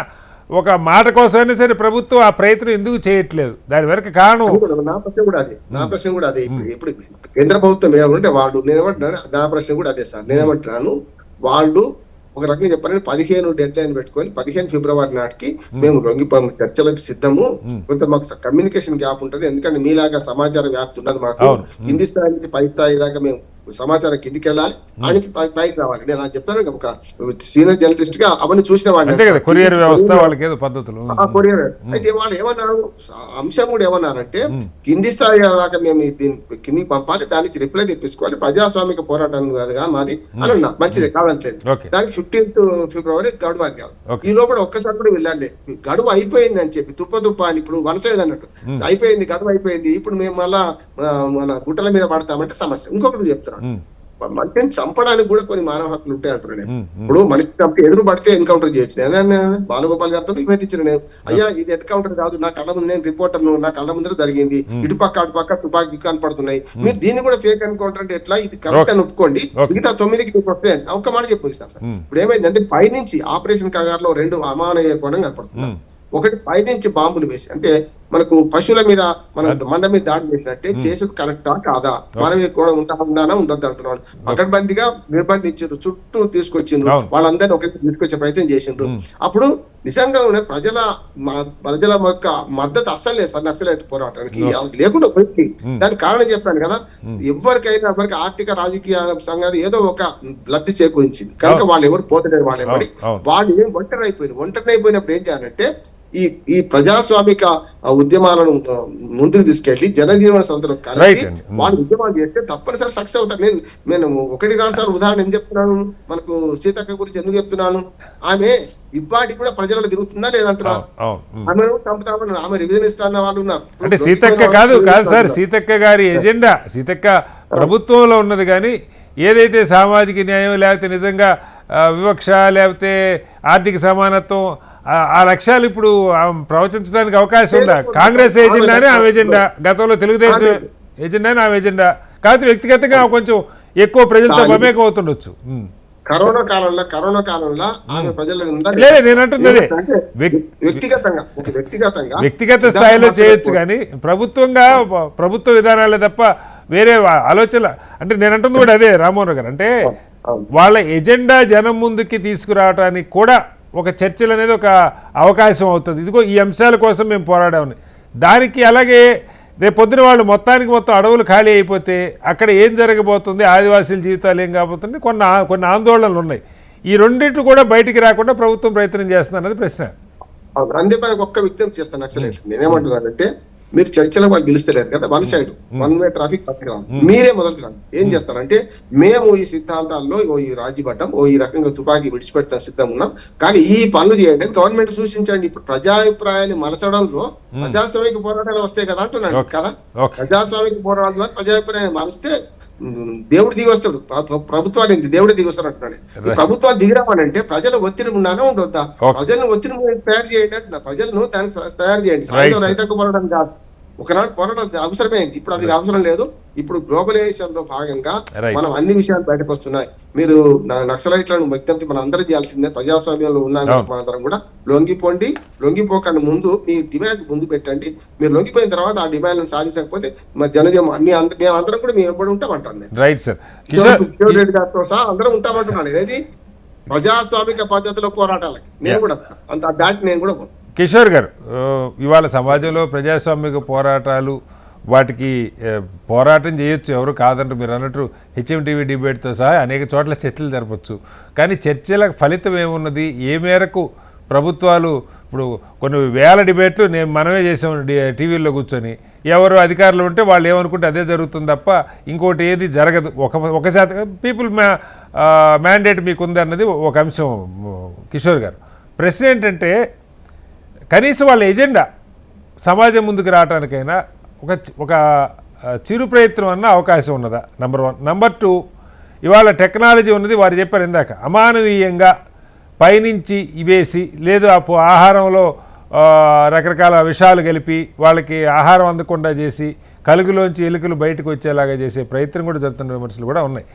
ఒక మాట కోసమైనా సరే ప్రభుత్వం ఆ ప్రయత్నం ఎందుకు చేయట్లేదు? దాని వెనక కారణం నా ప్రశ్న కూడా అదే. ఇప్పుడు కేంద్ర ప్రభుత్వం ఏమంటే వాళ్ళు, నేనేమంటున్నాను, నా ప్రశ్న కూడా అదే సార్. నేనేమంటున్నాను, వాళ్ళు ఒక రకంగా చెప్పాలంటే 15 డెడ్ లైన్ పెట్టుకొని 15 ఫిబ్రవరి నాటికి మేము లొంగిపోము, చర్చలకు సిద్ధము. కొంత మాకు కమ్యూనికేషన్ గ్యాప్ ఉంటుంది, ఎందుకంటే మీలాగా సమాచార వ్యాప్తి ఉండదు మాకు. కింది స్థాయి నుంచి పై స్థాయి దాకా మేము సమాచారం కిందికి వెళ్ళాలి, ఆ నుంచి పైకి రావాలి. నేను చెప్తాను, ఒక సీనియర్ జర్నలిస్ట్ గా అవన్నీ చూసిన వాడిని. కొరియర్ వ్యవస్థ వాళ్ళకి ఏదో పద్ధతులు. అయితే వాళ్ళు ఏమన్నారు, అంశం కూడా ఏమన్నారంటే, కింది స్థాయి దాకా మేము దీన్ని కిందికి పంపాలి, దాని నుంచి రిప్లై తెప్పించుకోవాలి, ప్రజాస్వామిక పోరాటం కాదుగా మాది అని అన్నా. మంచిదే, కాదంటలేదు. దానికి 15 ఫిబ్రవరి గడువు అన్నారు. ఈ లోపల ఒక్కసారి కూడా వెళ్ళాలి, గడువు అయిపోయింది అని చెప్పి తుప్ప అని ఇప్పుడు వన్ సైడ్ అన్నట్టు అయిపోయింది, గడువు అయిపోయింది, ఇప్పుడు మేము మళ్ళా మన గుట్టల మీద పడతామంటే సమస్య. ఇంకొకటి చెప్తాను, మనిషిని చంపడానికి కూడా కొన్ని మానవ హక్కులు ఉంటాయి అంటున్నాను నేను. ఇప్పుడు మనిషి చంపి ఎదురు పడితే ఎన్కౌంటర్ చేయొచ్చు. నేను బాలగోపాల్ గారితో విభేదించిన, నేను అయ్యా ఇది ఎన్కౌంటర్ కాదు, నా కళ్ళ ముందు, నేను రిపోర్టర్, నా కళ్ళ ముందర జరిగింది, ఇటుపక్క అటుపక్క తుపాకీ కనపడుతున్నాయి, మీరు దీన్ని కూడా ఫేక్ ఎన్కౌంటర్ అంటే ఎట్లా, ఇది కరెక్ట్ అని ఒప్పుకోండి, మిగతా 9కి వస్తే ఒక్క మాట చెప్పిస్తాను సార్. ఇప్పుడు ఏమైందంటే, పైనుంచి ఆపరేషన్ కగార్లో 2 అమానవీయ కోణం కనపడుతుంది. ఒకటి పైనుంచి బాంబులు వేసి, అంటే మనకు పశువుల మీద మన మంద మీద దాడి చేసినట్టే చేసేది కరెక్టా కాదా, మనమే కూడా ఉండానా ఉండొద్దు అంటున్నాడు. పకడ్బందీగా నిర్బంధించారు, చుట్టూ తీసుకొచ్చిండ్రు, వాళ్ళందరినీ ఒక తీసుకొచ్చే ప్రయత్నం చేసిండ్రు. అప్పుడు నిజంగా ప్రజల యొక్క మద్దతు అస్సలు లేదు సార్ నక్సలైట్ పోరాటానికి, లేకుండా పోయింది. దానికి కారణం చెప్పాను కదా, ఎవరికైనా ఎవరికి ఆర్థిక రాజకీయ సంఘాలు ఏదో ఒక లబ్ధి చేకూరించింది కనుక వాళ్ళు ఎవరు పోతలేరు, వాళ్ళు ఏం ఒంటరి అయిపోయినప్పుడు ఏం చేయాలంటే, ఈ ప్రజాస్వామిక ఉద్యమాలను ముందుకు తీసుకెళ్లి జనజీవన సంస్థలు కలిసి వాళ్ళు ఉద్యమాలు చేస్తే తప్పనిసరి సక్సెస్ అవుతారు. నేను 1-2 సార్లు ఉదాహరణ ఏం చెప్తున్నాను, మనకు సీతక్క గురించి ఎందుకు చెప్తున్నాను, ఆమె ఇప్పటికి కూడా ప్రజలలో తిరుగుతుందా లేదంటున్నారు, ఆమె చంపుతామని, ఆమె రివిజన్ ఇస్తాన్న వాళ్ళు ఉన్నారు. అంటే సీతక్క కాదు సార్, సీతక్క గారి ఎజెండా, సీతక్క ప్రభుత్వంలో ఉన్నది, కానీ ఏదైతే సామాజిక న్యాయం లేకపోతే నిజంగా వివక్ష లేకపోతే ఆర్థిక సమానత్వం ఆ లక్ష్యాలు ఇప్పుడు ప్రవచించడానికి అవకాశం ఉందా? కాంగ్రెస్ ఎజెండానే ఆమె ఎజెండా, గతంలో తెలుగుదేశం ఎజెండానే ఆమె ఎజెండా, కాకపోతే వ్యక్తిగతంగా కొంచెం ఎక్కువ ప్రజలతో మమేకం అవుతుండొచ్చు. కరోనా కాలంలో ఆమె ప్రజల లేదు, నేను అంటుంది వ్యక్తిగత స్థాయిలో చేయొచ్చు, కానీ ప్రభుత్వ విధానాలే తప్ప వేరే ఆలోచన. అంటే నేను అంటుంది కూడా అదే రామ్మోహన్ గారు, అంటే వాళ్ళ ఎజెండా జనం ముందుకి తీసుకురావడానికి కూడా ఒక చర్చలు అనేది ఒక అవకాశం అవుతుంది. ఇదిగో ఈ అంశాల కోసం మేము పోరాడామని. దానికి అలాగే రేపు పొద్దున వాళ్ళు మొత్తం అడవులు ఖాళీ అయిపోతే అక్కడ ఏం జరగబోతుంది, ఆదివాసీల జీవితాలు ఏం కాబోతుంది, కొన్ని ఆందోళనలు ఉన్నాయి. ఈ రెండింటి కూడా బయటికి రాకుండా ప్రభుత్వం ప్రయత్నం చేస్తుంది అన్నది ప్రశ్న. అందుపై ఒక్క విజ్ఞప్తి చేస్తాను నక్సలైట్. నేనేమంటున్నానంటే, మీరు చర్చలో వాళ్ళు పిలుస్తలేరు కదా, one side one way traffic పట్టుకురాదు, మీరే మొదలు రండి. ఏం చేస్తారంటే మేము ఈ సిద్ధాంతాల్లో ఈ రాజీ పడ్డం, ఈ రకంగా తుపాకీ విడిచిపెడతాం సిద్ధం ఉన్నాం, కానీ ఈ పనులు చేయండి గవర్నమెంట్ సూచించండి. ఇప్పుడు ప్రజాభిప్రాయాన్ని మలచడంలో ప్రజాస్వామిక పోరాటాలు వస్తాయి కదా అంటున్నాను కదా. ప్రజాస్వామిక పోరాటాల ద్వారా ప్రజాభిప్రాయాన్ని మారిస్తే దేవుడు దిగి వస్తాడు, ప్రభుత్వాలు దేవుడు దిగి వస్తాడు అంటున్నాడు. ఈ ప్రభుత్వాలు దిగిరామనంటే ప్రజలు ఒత్తిడి ఉండాలా ఉండొద్దా? ప్రజలను ఒత్తిడి తయారు చేయండి అంటున్నా. ప్రజలను దానికి తయారు చేయండి. సాయంత్రం రైతు పోరాటం కాదు, ఒకనాడు పోరాటం అవసరమైంది, ఇప్పుడు అది అవసరం లేదు. ఇప్పుడు గ్లోబలైజేషన్ లో భాగంగా మనం అన్ని విషయాలు బయటకు వస్తున్నాయి. మీరు నక్సలైట్లను వ్యక్తి మనం అందరూ చేయాల్సిందే. ప్రజాస్వామ్యంలో ఉన్నాం మనందరం కూడా లొంగిపోండి, లొంగిపోకండి, ముందు మీ డిమాండ్ ముందు పెట్టండి. మీరు లొంగిపోయిన తర్వాత ఆ డిమాండ్ సాధించకపోతే మరి జనజం మేము అందరం కూడా మేము ఎప్పుడు ఉంటామంటాను నేను. రైట్ సార్, కిషోర్ రెడ్డి గారితో సహా అందరం ఉంటామంటున్నాను. ఏది ప్రజాస్వామిక పద్ధతిలో పోరాటాలకి నేను కూడా అంత బ్యాట్ నేను కూడా. కిషోర్ గారు, ఇవాళ సమాజంలో ప్రజాస్వామిక పోరాటాలు వాటికి పోరాటం చేయొచ్చు, ఎవరు కాదంటారు. మీరు అన్నట్టు హెచ్ఎంటీవీ డిబేట్తో సహా అనేక చోట్ల చర్చలు జరపచ్చు, కానీ చర్చల ఫలితం ఏమున్నది? ఏ మేరకు ప్రభుత్వాలు ఇప్పుడు కొన్ని వేల డిబేట్లు మనమే చేసాం టీవీల్లో కూర్చొని, ఎవరు అధికారులు ఉంటే వాళ్ళు ఏమనుకుంటే అదే జరుగుతుంది తప్ప ఇంకోటి ఏది జరగదు. ఒక శాతం పీపుల్ మ్యాండేట్ మీకుంది అన్నది ఒక అంశం. కిషోర్ గారు, ప్రశ్న ఏంటంటే కనీసం వాళ్ళ ఎజెండా సమాజం ముందుకు రావడానికైనా ఒక చిరు ప్రయత్నం అన్న అవకాశం ఉన్నదా? నెంబర్ 1. నెంబర్ 2, ఇవాళ టెక్నాలజీ ఉన్నది, వారు చెప్పారు ఇందాక, అమానవీయంగా పైనుంచి ఇవేసి లేదు ఆహారంలో రకరకాల విషాలు కలిపి వాళ్ళకి ఆహారం అందకుండా చేసి కలుగులోంచి ఎలుకలు బయటకు వచ్చేలాగా చేసే ప్రయత్నం కూడా జరుగుతున్న విమర్శలు కూడా ఉన్నాయి.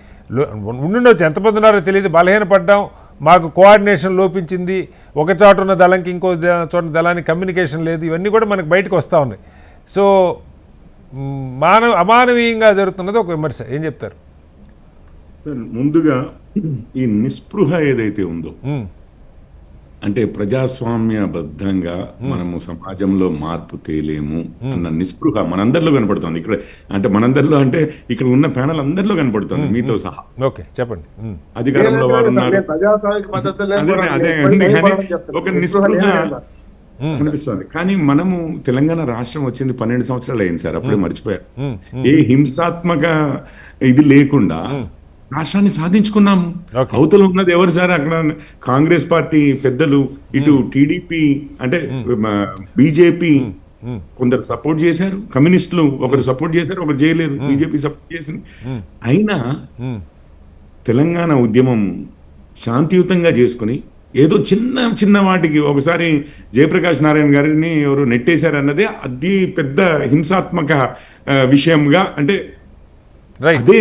ఉండుండొచ్చు, ఎంతమంది ఉన్నారో తెలియదు, బలహీనపడ్డాం, మాకు కోఆర్డినేషన్ లోపించింది, ఒక చోట ఉన్న దళంకి ఇంకో చోట దళానికి కమ్యూనికేషన్ లేదు, ఇవన్నీ కూడా మనకు బయటకు వస్తూ ఉన్నాయి. సో అమానవీయంగా జరుగుతున్నది ఒక విమర్శ. ఏం చెప్తారు సార్? ముందుగా ఈ నిస్పృహ ఏదైతే ఉందో, అంటే ప్రజాస్వామ్యబద్ధంగా మనము సమాజంలో మార్పు తేలేము అన్న నిస్పృహ మనందరిలో కనపడుతుంది. ఇక్కడ అంటే మనందరిలో అంటే ఇక్కడ ఉన్న ప్యానల్ అందరిలో కనపడుతుంది, మీతో సహా. ఓకే, చెప్పండి. అధికారంలో వారు ఉన్నారు, అదే ఒక నిస్పృహ అనిపిస్తుంది. కానీ మనము తెలంగాణ రాష్ట్రం వచ్చింది 12 సంవత్సరాలు అయింది సార్, అప్పుడే మర్చిపోయారు. ఏ హింసాత్మక ఇది లేకుండా రాష్ట్రాన్ని సాధించుకున్నాము. అవతల ఉన్నది ఎవరు సార్? అక్కడ కాంగ్రెస్ పార్టీ పెద్దలు, ఇటు టీడీపీ అంటే బీజేపీ కొందరు సపోర్ట్ చేశారు, కమ్యూనిస్టులు ఒకరు సపోర్ట్ చేశారు, ఒకరు చేయలేదు, బీజేపీ సపోర్ట్ చేసింది. అయినా తెలంగాణ ఉద్యమం శాంతియుతంగా చేసుకుని ఏదో చిన్న వాటికి ఒకసారి జయప్రకాష్ నారాయణ గారిని ఎవరు నెట్టేశారు అన్నదే అది పెద్ద హింసాత్మక విషయంగా, అంటే అదే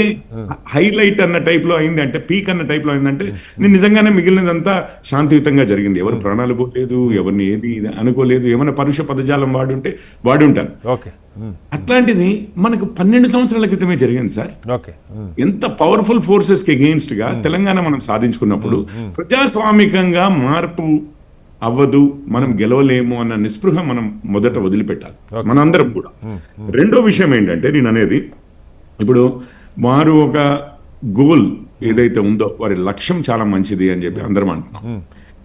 హైలైట్ అన్న టైప్ లో అయింది, అంటే పీక్ అన్న టైప్ లో అయిందంటే నేను నిజంగానే మిగిలినదంతా శాంతియుతంగా జరిగింది. ఎవరు ప్రాణాలు పోలేదు, ఎవరిని ఏది అనుకోలేదు, ఏమైనా పరుష పదజాలం వాడి ఉంటారు. అట్లాంటిది మనకు 12 సంవత్సరాల క్రితమే జరిగింది సార్. ఎంత పవర్ఫుల్ ఫోర్సెస్ కి అగెయిన్స్ట్ గా తెలంగాణ మనం సాధించుకున్నప్పుడు ప్రజాస్వామికంగా మార్పు అవ్వదు, మనం గెలవలేము అన్న నిస్పృహ మనం మొదట వదిలిపెట్టాలి మనందరం కూడా. రెండో విషయం ఏంటంటే నేను అనేది, ఇప్పుడు వారు ఒక గోల్ ఏదైతే ఉందో వారి లక్ష్యం చాలా మంచిది అని చెప్పి అందరం అంటున్నాం,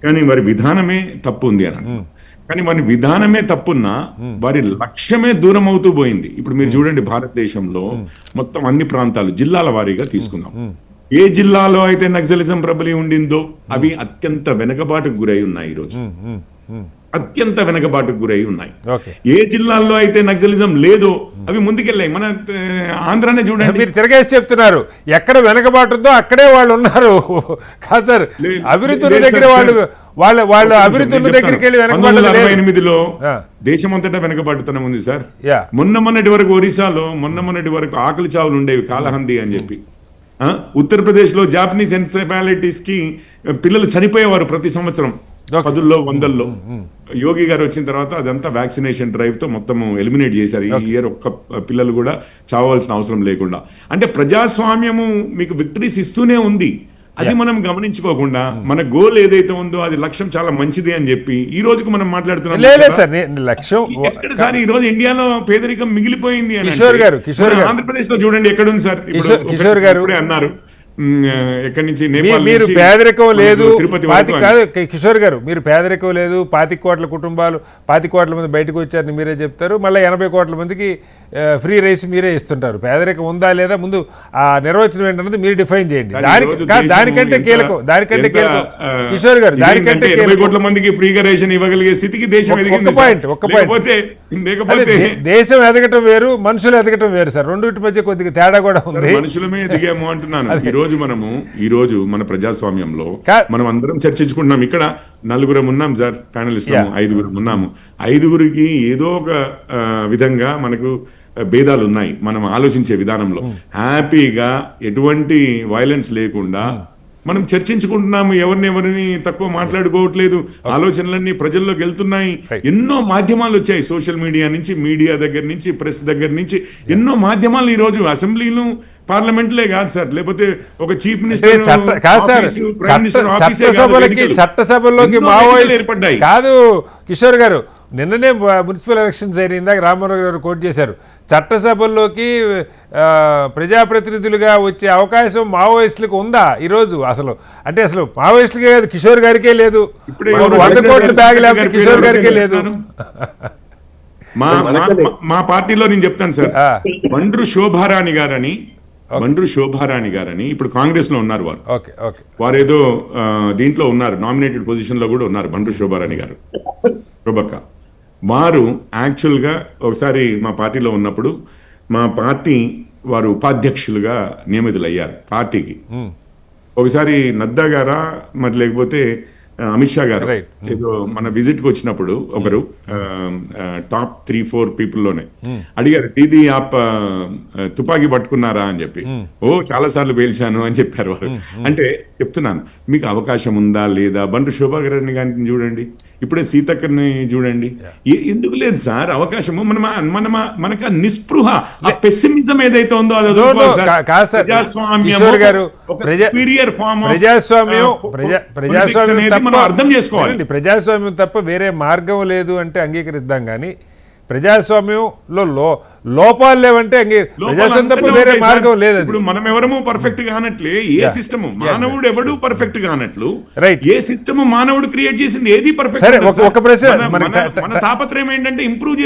కానీ వారి విధానమే తప్పు ఉంది అని అంటున్నాం. కానీ వారి విధానమే తప్పున్నా వారి లక్ష్యమే దూరం అవుతూ పోయింది. ఇప్పుడు మీరు చూడండి, భారతదేశంలో మొత్తం అన్ని ప్రాంతాలు జిల్లాల వారీగా తీసుకుందాం. ఏ జిల్లాలో అయితే నక్సలిజం ప్రబలి ఉండిందో అవి అత్యంత వెనుకబాటుకు గురై ఉన్నాయి. ఈరోజు అత్యంత వెనుకబాటుకు గురై ఉన్నాయి. ఏ జిల్లాల్లో అయితే నక్సలిజం లేదో అవి ముందుకెళ్ళాయి. మన ఆంధ్రానే చూడండి. మీరు తిరగేసి చెప్తున్నారు, ఎక్కడ వెనకబాటుందో అక్కడే వాళ్ళు ఉన్నారు. కాదు సార్, అభివృద్ధి దగ్గర వాళ్ళు అభివృద్ధి దగ్గరికి వెళ్ళి 1968లో దేశమంతటా వెనకబాటుతనం ఉంది సార్. మొన్నటి వరకు ఒరిస్సాలో మొన్నటి వరకు ఆకలి చావులు ఉండేవి, కాలహంది అని చెప్పి. ఉత్తరప్రదేశ్ లో జాపనీస్ ఎన్సెఫాలిటీస్ కి పిల్లలు చనిపోయేవారు ప్రతి సంవత్సరం, 10ల్లో 100ల్లో. యోగి గారు వచ్చిన తర్వాత అదంతా వ్యాక్సినేషన్ డ్రైవ్ తో మొత్తం ఎలిమినేట్ చేశారు. ఈ ఇయర్ ఒక్క పిల్లలు కూడా చావాల్సిన అవసరం లేకుండా. అంటే ప్రజాస్వామ్యము మీకు విక్టరీస్ ఇస్తూనే ఉంది. అది మనం గమనించుకోకుండా మన గోల్ ఏదైతే ఉందో అది లక్ష్యం చాలా మంచిది అని చెప్పి ఈ రోజుకు మనం మాట్లాడుతున్నాం. ఈ రోజు ఇండియాలో పేదరికం మిగిలిపోయింది అని. ఆంధ్రప్రదేశ్ లో చూడండి ఎక్కడుంది సార్. కిషోర్ గారు అన్నారు ఎక్కడి నుంచి నేపాల్ మీరు నుంచి పేదరికం లేదు తిరుపతి పాతి వరకు కాదు కిషోర్ గారు, మీరు పేదరికం లేదు, 25 కోట్ల కుటుంబాలు 25 కోట్ల మంది బయటకు వచ్చారని మీరే చెప్తారు, మళ్ళీ 80 కోట్ల మందికి ఫ్రీ రైస్ మీరే ఇస్తుంటారు. పేదరికం ఉందా లేదా ముందు ఆ నిర్వచనం ఏంటన్నది మీరు డిఫైన్ చేయండి. దానికంటే కీలకం కిషోర్ గారు, దానికంటే 80 కోట్ల మందికి ఫ్రీగా రేషన్ ఇవ్వగలిగే స్థితికి దేశం ఎదిగింది. ఒక్క పాయింట్ దేశం ఎదగటం వేరు, మనుషులు ఎదగటం వేరు సార్, రెండింటి మధ్య కొద్దిగా తేడా కూడా ఉంది. మనుషులమే ఎదిగాము అంటున్నాను. ఈ రోజు మన ప్రజాస్వామ్యంలో మనం అందరం చర్చించుకుంటున్నాం. ఇక్కడ 4 ఉన్నాం సార్, ప్యానలిస్ట్ 5 ఉన్నాము. 5 ఏదో ఒక విధంగా మనకు భేదాలు ఉన్నాయి మనం ఆలోచించే విధానంలో. హ్యాపీగా ఎటువంటి వైలెన్స్ లేకుండా మనం చర్చించుకుంటున్నాము, ఎవరిని తక్కువ మాట్లాడుకోవట్లేదు, ఆలోచనలన్నీ ప్రజల్లోకి వెళ్తున్నాయి. ఎన్నో మాధ్యమాలు వచ్చాయి, సోషల్ మీడియా నుంచి, మీడియా దగ్గర నుంచి, ప్రెస్ దగ్గర నుంచి ఎన్నో మాధ్యమాలు ఈ రోజు అసెంబ్లీలు పార్లమెంట్లే కాదు సార్, లేకపోతే ఒక చీఫ్ మినిస్టర్ చట్టసభల్లోకి ఏర్పడ్డాయి కాదు. కిషోర్ గారు, నిన్ననే మున్సిపల్ ఎలక్షన్స్ అయిన, ఇందాక రామారావు గారు కోట్ చేశారు, చట్టసభల్లోకి ప్రజాప్రతినిధులుగా వచ్చే అవకాశం మావోయిస్టులకు ఉందా ఈరోజు? అసలు మావోయిస్టులకే కాదు, కిషోర్ గారికే లేదు. 100 కోట్ల బ్యాగ్ లేకపోతే కిషోర్ గారికే లేదు. మా పార్టీలో నేను చెప్తాను సార్, బండ్రు శోభారాణి గారని ఇప్పుడు కాంగ్రెస్ లో ఉన్నారు. వారు ఏదో దీంట్లో ఉన్నారు, నామినేటెడ్ పొజిషన్ లో కూడా ఉన్నారు. బండ్రు శోభారాణి గారు, శోభక్క, వారు యాక్చువల్గా ఒకసారి మా పార్టీలో ఉన్నప్పుడు మా పార్టీ వారు ఉపాధ్యక్షులుగా నియమితులయ్యారు పార్టీకి. ఒకసారి నడ్డా గారా మరి లేకపోతే అమిత్ షా గారు ఏదో మన విజిట్కి వచ్చినప్పుడు ఒకరు టాప్ 3-4 పీపుల్లోనే అడిగారు, దీదీ ఆప్ తుపాకీ పట్టుకున్నారా అని చెప్పి. చాలా సార్లు పేల్చాను అని చెప్పారు వారు. అంటే చెప్తున్నాను, మీకు అవకాశం ఉందా లేదా? బండ్రు శోభారాణి గారిని చూడండి, ఇప్పుడే సీతక్కని చూడండి. ఎందుకు లేదు సార్ అవకాశము? మనకు నిస్పృహ, ఆ పెసిమిజం ఏదైతే ఉందో అది అర్థం చేసుకోవాలి. ప్రజాస్వామ్యం తప్ప వేరే మార్గం లేదు అంటే అంగీకరిద్దాం, కానీ ప్రజాస్వామ్యంలో లోపాలు లేవంటే ప్రజాస్వామ్యం తప్ప వేరే మార్గం లేదు. ఇప్పుడు మనం ఎవరము పర్ఫెక్ట్ కానట్లే, ఏ సిస్టమ్ మానవుడు ఎవడు పర్ఫెక్ట్ కానట్లు, ఏ సిస్టమ్ మానవుడు క్రియేట్ చేసింది ఏది పర్ఫెక్ట్. ఒక ప్రశ్న, మన తాపత్రయం ఏంటంటే ఇంప్రూవ్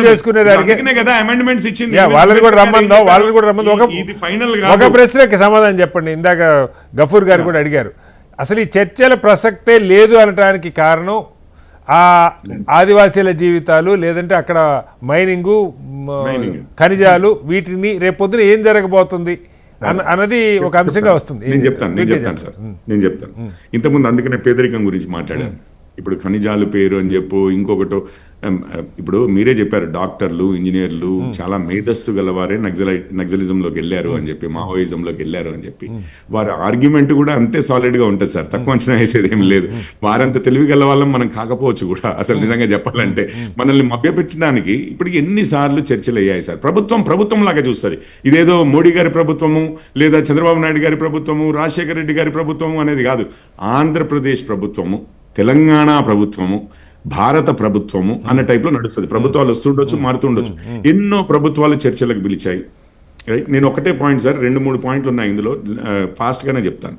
చేసుకునేదానికి కదా అమెండ్మెంట్స్ ఇచ్చింది. వాళ్ళని కూడా రమ్మందాం. ఇది ఫైనల్ ఒక ప్రశ్నకి సమాధానం చెప్పండి. ఇందాక గఫూర్ గారు కూడా అడిగారు, అసలు ఈ చర్చల ప్రసక్తే లేదు అనడానికి కారణం ఆ ఆదివాసీల జీవితాలు, లేదంటే అక్కడ మైనింగు, ఖనిజాలు, వీటిని రేపొద్దున ఏం జరగబోతుంది అన్నది ఒక అంశంగా వస్తుంది. నేను చెప్తాను సార్, ఇంతకుముందు అందుకనే పేదరికం గురించి మాట్లాడాను. ఇప్పుడు ఖనిజాలు పేరు అని చెప్పు, ఇంకొకటో, ఇప్పుడు మీరే చెప్పారు డాక్టర్లు, ఇంజనీర్లు చాలా మేధస్సు గలవారే నక్సలిజంలోకి వెళ్ళారు అని చెప్పి, మావోయిజంలోకి వెళ్ళారు అని చెప్పి. వారి ఆర్గ్యుమెంట్ కూడా అంతే సాలిడ్గా ఉంటుంది సార్, తక్కువ అంచనా వేసేది ఏం లేదు. వారంత తెలివి గల వాళ్ళం మనం కాకపోవచ్చు కూడా అసలు నిజంగా చెప్పాలంటే. మనల్ని మభ్యపెట్టడానికి ఇప్పటికి ఎన్నిసార్లు చర్చలు అయ్యాయి సార్. ప్రభుత్వం లాగా చూస్తుంది. ఇదేదో మోడీ గారి ప్రభుత్వము, లేదా చంద్రబాబు నాయుడు గారి ప్రభుత్వము, రాజశేఖర రెడ్డి గారి ప్రభుత్వము అనేది కాదు. ఆంధ్రప్రదేశ్ ప్రభుత్వము, తెలంగాణ ప్రభుత్వము, భారత ప్రభుత్వము అన్న టైప్లో నడుస్తుంది. ప్రభుత్వాలు వస్తుండొచ్చు, మారుతుండొచ్చు. ఎన్నో ప్రభుత్వాలు చర్చలకు పిలిచాయి. నేను ఒకటే పాయింట్ సార్, 2-3 పాయింట్లు ఉన్నాయి ఇందులో, ఫాస్ట్గానే చెప్తాను.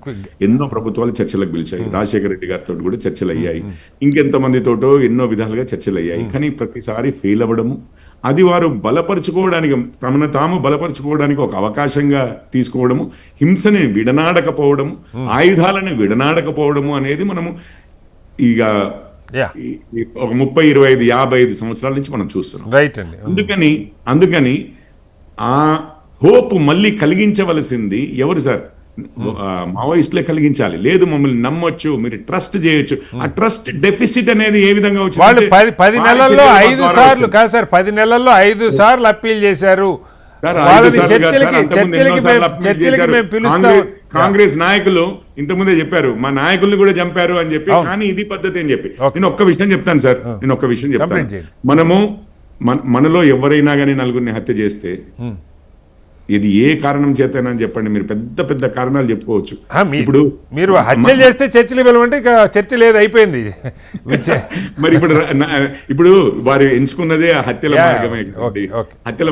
ఎన్నో ప్రభుత్వాలు చర్చలకు పిలిచాయి. రాజశేఖర రెడ్డి గారితో కూడా చర్చలు అయ్యాయి, ఇంకెంతమందితోటో ఎన్నో విధాలుగా చర్చలు అయ్యాయి. కానీ ప్రతిసారి ఫెయిల్ అవ్వడము, అది వారు బలపరుచుకోవడానికి, తమను తాము బలపరుచుకోవడానికి ఒక అవకాశంగా తీసుకోవడము, హింసని విడనాడకపోవడము, ఆయుధాలను విడనాడకపోవడము అనేది మనము ఇక ఒక 30, 25, 55 సంవత్సరాల నుంచి మనం చూస్తున్నాం. అందుకని ఆ హోప్ మళ్ళీ కలిగించవలసింది ఎవరు సార్? మావోయిస్టులే కలిగించాలి. లేదు మమ్మల్ని నమ్మొచ్చు, మీరు ట్రస్ట్ చేయొచ్చు. ఆ ట్రస్ట్ డెఫిసిట్ అనేది ఏ విధంగా వచ్చింది? వాళ్ళు 10 నెలల్లో 5 సార్లు కాదు సార్, 10 నెలల్లో 5 సార్లు అప్పీల్ చేశారు. కాంగ్రెస్ నాయకులు ఇంతకుముందే చెప్పారు, మా నాయకుల్ని కూడా చంపారు అని చెప్పి. కానీ ఇది పద్ధతి అని చెప్పి నేను ఒక్క విషయం చెప్తాను సార్, మనలో ఎవరైనా కానీ నలుగురిని హత్య చేస్తే ఇది ఏ కారణం చేతనని చెప్పండి, మీరు పెద్ద పెద్ద కారణాలు చెప్పుకోవచ్చు. ఇప్పుడు మీరు హత్యలు చేస్తే చర్చలు వెళ్ళమంటే ఇక చర్చ లేదు, అయిపోయింది. మరి ఇప్పుడు వారు ఎంచుకున్నదే హత్యల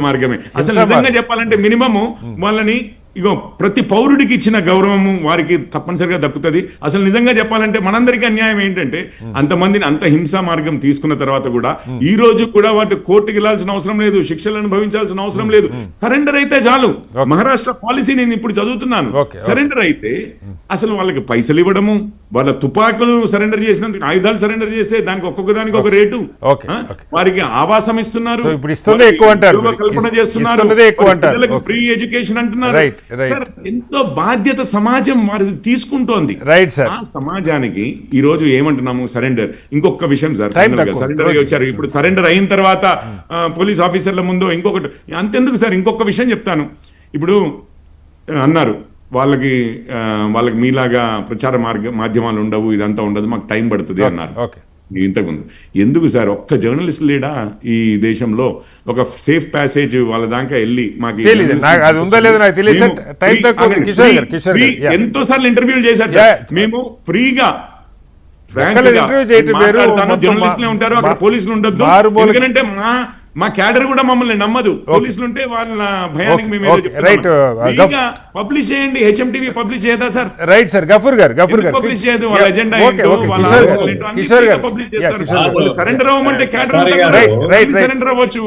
మార్గమే. అసలు నిజంగా చెప్పాలంటే మినిమము వాళ్ళని ఇగో ప్రతి పౌరుడికి ఇచ్చిన గౌరవము వారికి తప్పనిసరిగా దక్కుతుంది. అసలు నిజంగా చెప్పాలంటే మనందరికీ అన్యాయం ఏంటంటే అంతమందిని అంత హింసా మార్గం తీసుకున్న తర్వాత కూడా ఈ రోజు కూడా వాటి కోర్టుకి వెళ్ళాల్సిన అవసరం లేదు, శిక్షలు అనుభవించాల్సిన అవసరం లేదు. సరెండర్ అయితే చాలు. మహారాష్ట్ర పాలసీ నేను ఇప్పుడు చదువుతున్నాను. సరెండర్ అయితే అసలు వాళ్ళకి పైసలు ఇవ్వడము, వాళ్ళ తుపాకులు సరెండర్ చేసినందుకు, ఆయుధాలు సరెండర్ చేస్తే దానికి ఒక్కొక్క దానికి ఒక రేటు, వారికి ఆవాసం ఇస్తున్నారు, కల్పన చేస్తున్నారు, ఫ్రీ ఎడ్యుకేషన్ అంటున్నారు. ఎంతో బాధ్యత సమాజం వారిది తీసుకుంటోంది. ఆ సమాజానికి ఈ రోజు ఏమంటున్నాము, సరెండర్. ఇంకొక విషయం సార్, సరెండర్ వచ్చారు. ఇప్పుడు సరెండర్ అయిన తర్వాత పోలీస్ ఆఫీసర్ల ముందు ఇంకొకటి అంతెందుకు సార్, ఇంకొక విషయం చెప్తాను. ఇప్పుడు అన్నారు వాళ్ళకి మీలాగా ప్రచార మాధ్యమాలు ఉండవు, ఇదంతా ఉండదు, మాకు టైం పడుతుంది అన్నారు ఇంతకుముందు. ఎందుకు సార్ ఒక్క జర్నలిస్ట్ లేడా ఈ దేశంలో? ఒక సేఫ్ ప్యాసేజ్ వాళ్ళ దాకా వెళ్ళి మాకు ఎంతో సార్లు ఇంటర్వ్యూలు చేశారు సార్. మేము ఫ్రీగా జర్నలిస్టులే ఉంటారు, అక్కడ పోలీసులు ఉండొద్దు. ఎందుకంటే మా క్యాడర్ కూడా మమ్మల్ని నమ్మదు. పోలీసులు ఉంటే వాళ్ళ భయానికి మేము పబ్లిష్ చేయండి. హెచ్ఎంటీవీ పబ్లిష్ చేయదా సార్? Right sir. గఫూర్ గారు పబ్లిష్ చేయదు. వాళ్ళ ఎజెండా పబ్లిష్ చేస్తారు. సరెండర్ అవ్వమంటే క్యాడర్ సరెండర్ అవ్వచ్చు.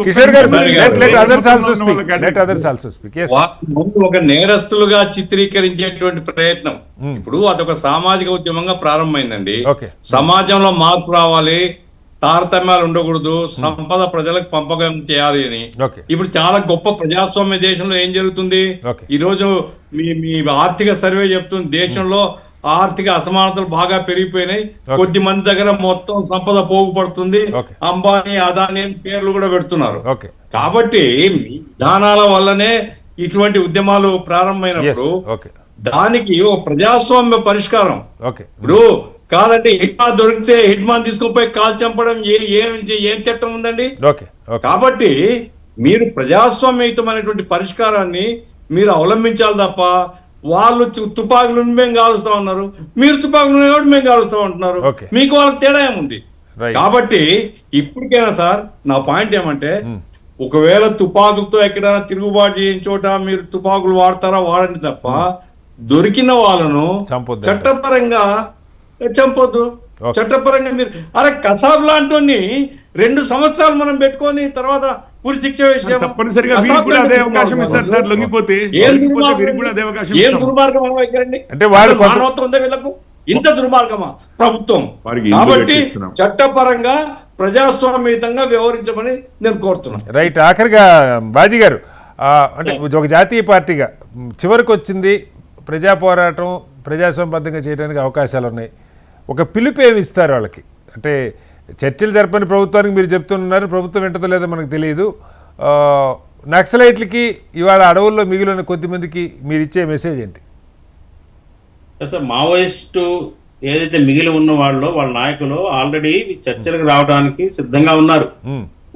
ఒక నేరస్తులుగా చిత్రీకరించేటువంటి ప్రయత్నం ఇప్పుడు అదొక సామాజిక ఉద్యమంగా ప్రారంభమైందండి. సమాజంలో మార్పు రావాలి, తారతమ్యాలు ఉండకూడదు, సంపద ప్రజలకు పంపకం చేయాలి అని. ఇప్పుడు చాలా గొప్ప ప్రజాస్వామ్య దేశంలో ఏం జరుగుతుంది ఈ రోజు? మీ ఆర్థిక సర్వే చెప్తుంది దేశంలో ఆర్థిక అసమానతలు బాగా పెరిగిపోయినాయి. కొద్ది మంది దగ్గర మొత్తం సంపద పోగుపడుతుంది. అంబానీ, అదానీ పేర్లు కూడా పెడుతున్నారు. కాబట్టి విధానాల వల్లనే ఇటువంటి ఉద్యమాలు ప్రారంభమైనప్పుడు దానికి ఓ ప్రజాస్వామ్య పరిష్కారం. ఇప్పుడు కాదంటే హిట్మాన్ దొరికితే హిట్మాన్ తీసుకుపోయి కాల్ చంపడం ఏం చట్టం ఉందండి? కాబట్టి మీరు ప్రజాస్వామ్యయుతమైనటువంటి పరిష్కారాన్ని మీరు అవలంబించాలి తప్ప వాళ్ళు తుపాకులు మేము కాలుస్తా ఉన్నారు, మీరు తుపాకులు మేము కాలుస్తా ఉంటున్నారు, మీకు వాళ్ళకి తేడా ఏముంది? కాబట్టి ఇప్పటికైనా సార్ నా పాయింట్ ఏమంటే, ఒకవేళ తుపాకులతో ఎక్కడైనా తిరుగుబాటు చేయని చోట మీరు తుపాకులు వాడతారా? వాడండి తప్ప దొరికిన వాళ్ళను చట్టపరంగా చంపొద్దు. చట్టపరంగా మీరు కసాబ్ లాంటి 2 సంవత్సరాలు మనం పెట్టుకొని తర్వాత పూరి శిక్ష వేసాము. ఏం దుర్మార్గం అంటే మానవత్వం ఉందా వీళ్ళకు? ఇంత దుర్మార్గమా ప్రభుత్వం? కాబట్టి చట్టపరంగా ప్రజాస్వామ్యయుతంగా వ్యవహరించమని నేను కోరుతున్నాను. రైట్. ఆఖరిగా బాజీ గారు, అంటే ఒక జాతీయ పార్టీగా చివరికి వచ్చింది, ప్రజా పోరాటం ప్రజాస్వామ్యబద్ధంగా చేయడానికి అవకాశాలు ఉన్నాయి. ఒక పిలుపు ఏమి ఇస్తారు వాళ్ళకి? అంటే చర్చలు జరపని ప్రభుత్వానికి మీరు చెప్తున్నారు, ప్రభుత్వం వింటదో లేదో మనకు తెలియదు. నక్సలైట్లకి ఇవాళ అడవుల్లో మిగిలిన కొద్దిమందికి మీరు ఇచ్చే మెసేజ్ ఏంటి? సార్, మావోయిస్టు ఏదైతే మిగిలి ఉన్న వాళ్ళ నాయకులు ఆల్రెడీ చర్చలకు రావడానికి సిద్ధంగా ఉన్నారు.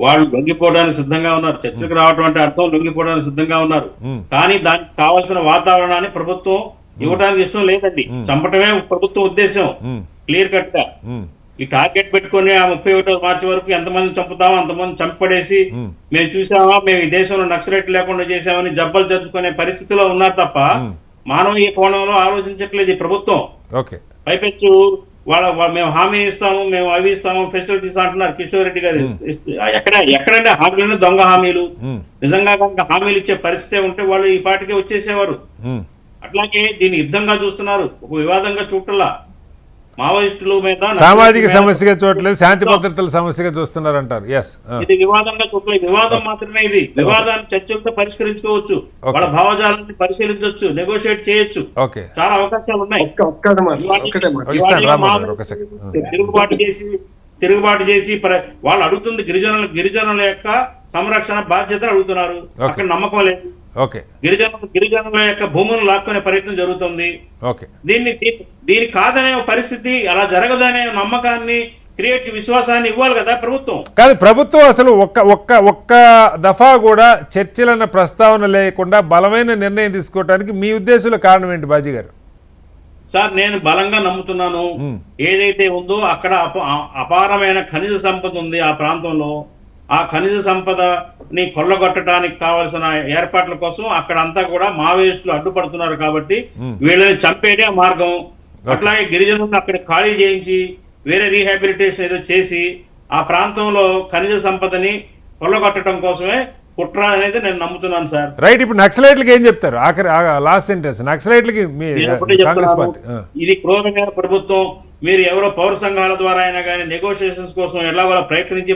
వాళ్ళు లొంగిపోవడానికి సిద్ధంగా ఉన్నారు. చర్చలకు రావడం అంటే అర్థం లొంగిపోవడానికి సిద్ధంగా ఉన్నారు. కానీ దానికి కావాల్సిన వాతావరణాన్ని ప్రభుత్వం ఇవ్వడానికి ఇష్టం లేదండి. చంపటమే ప్రభుత్వం ఉద్దేశం క్లియర్ కట్ గా. ఈ టార్గెట్ పెట్టుకుని ఆ 31వ మార్చి వరకు ఎంతమంది చంపుతామో అంతమంది చంపడేసి మేము చూసామా, మేము ఈ దేశంలో నక్సలైట్ లేకుండా చేసామని జబ్బలు జరుపుకునే పరిస్థితిలో ఉన్నారు తప్ప మానవీయ కోణంలో ఆలోచించట్లేదు ఈ ప్రభుత్వం. పైపెచ్చు మేము హామీ ఇస్తాము, మేము అవి ఇస్తాము, ఫెసిలిటీస్ అంటున్నారు కిషోర్ రెడ్డి గారు. ఎక్కడంటే హామీలు దొంగ హామీలు. నిజంగా కనుక హామీలు ఇచ్చే పరిస్థితి ఉంటే వాళ్ళు ఈ పాటికే వచ్చేసేవారు. అట్లాగే దీన్ని యుద్ధంగా చూస్తున్నారు, ఒక వివాదంగా చూడటంలా. మావోయిస్టుల మీద సామాజిక సమస్యగా చూడలేదు, శాంతి భద్రతల సమస్యగా చూస్తున్నారు అంటారు. ఇది వివాదంగా చూడలేదు. వివాదం మాత్రమే ఇది. వివాదాన్ని చర్చలతో పరిష్కరించుకోవచ్చు, వాళ్ళ భావజాలాన్ని పరిశీలించవచ్చు, నెగోషియేట్ చేయొచ్చు. చాలా అవకాశాలు ఉన్నాయి. తిరుగుబాటు చేసి వాళ్ళు అడుగుతుంది గిరిజనుల యొక్క సంరక్షణ బాధ్యతలు అడుగుతున్నారు. అక్కడ నమ్మకం లేదు. గిరిజనుల యొక్క భూములను లాక్కునే ప్రయత్నం జరుగుతుంది. దీన్ని కాదనే పరిస్థితి, అలా జరగదనే నమ్మకాన్ని క్రియేట్ విశ్వాసాన్ని ఇవ్వాలి కదా ప్రభుత్వం. కాదు, ప్రభుత్వం అసలు ఒక్క దఫా కూడా చర్చలన్న ప్రస్తావన లేకుండా బలమైన నిర్ణయం తీసుకోవడానికి మీ ఉద్దేశంలో కారణం ఏంటి బాజీ గారు? సార్, నేను బలంగా నమ్ముతున్నాను, ఏదైతే ఉందో అక్కడ అపారమైన ఖనిజ సంపద ఉంది ఆ ప్రాంతంలో. ఆ ఖనిజ సంపద ని కొల్లగొట్టడానికి కావాల్సిన ఏర్పాట్ల కోసం అక్కడ అంతా కూడా మావోయిస్టులు అడ్డుపడుతున్నారు కాబట్టి వీళ్ళని చంపేనే మార్గం. అట్లాగే గిరిజనులను అక్కడ ఖాళీ చేయించి వేరే రీహాబిలిటేషన్ ఏదో చేసి ఆ ప్రాంతంలో ఖనిజ సంపదని కొల్లగొట్టడం కోసమే కుట్ర అనేది నేను నమ్ముతున్నాను సార్. రైట్. ఇప్పుడు నక్సలైట్లకి ఏం చెప్తారు? ఆఖరి లాస్ట్ సెంటెన్స్ నక్సలైట్లకి మీ కాంగ్రెస్ పార్టీ ఇది క్రూరమైన ప్రభుత్వం. మీరు ఎవరో పౌర సంఘాల ద్వారా అయినా కానీ నెగోషియేషన్స్ కోసం ఎలాగోలా ప్రయత్నించి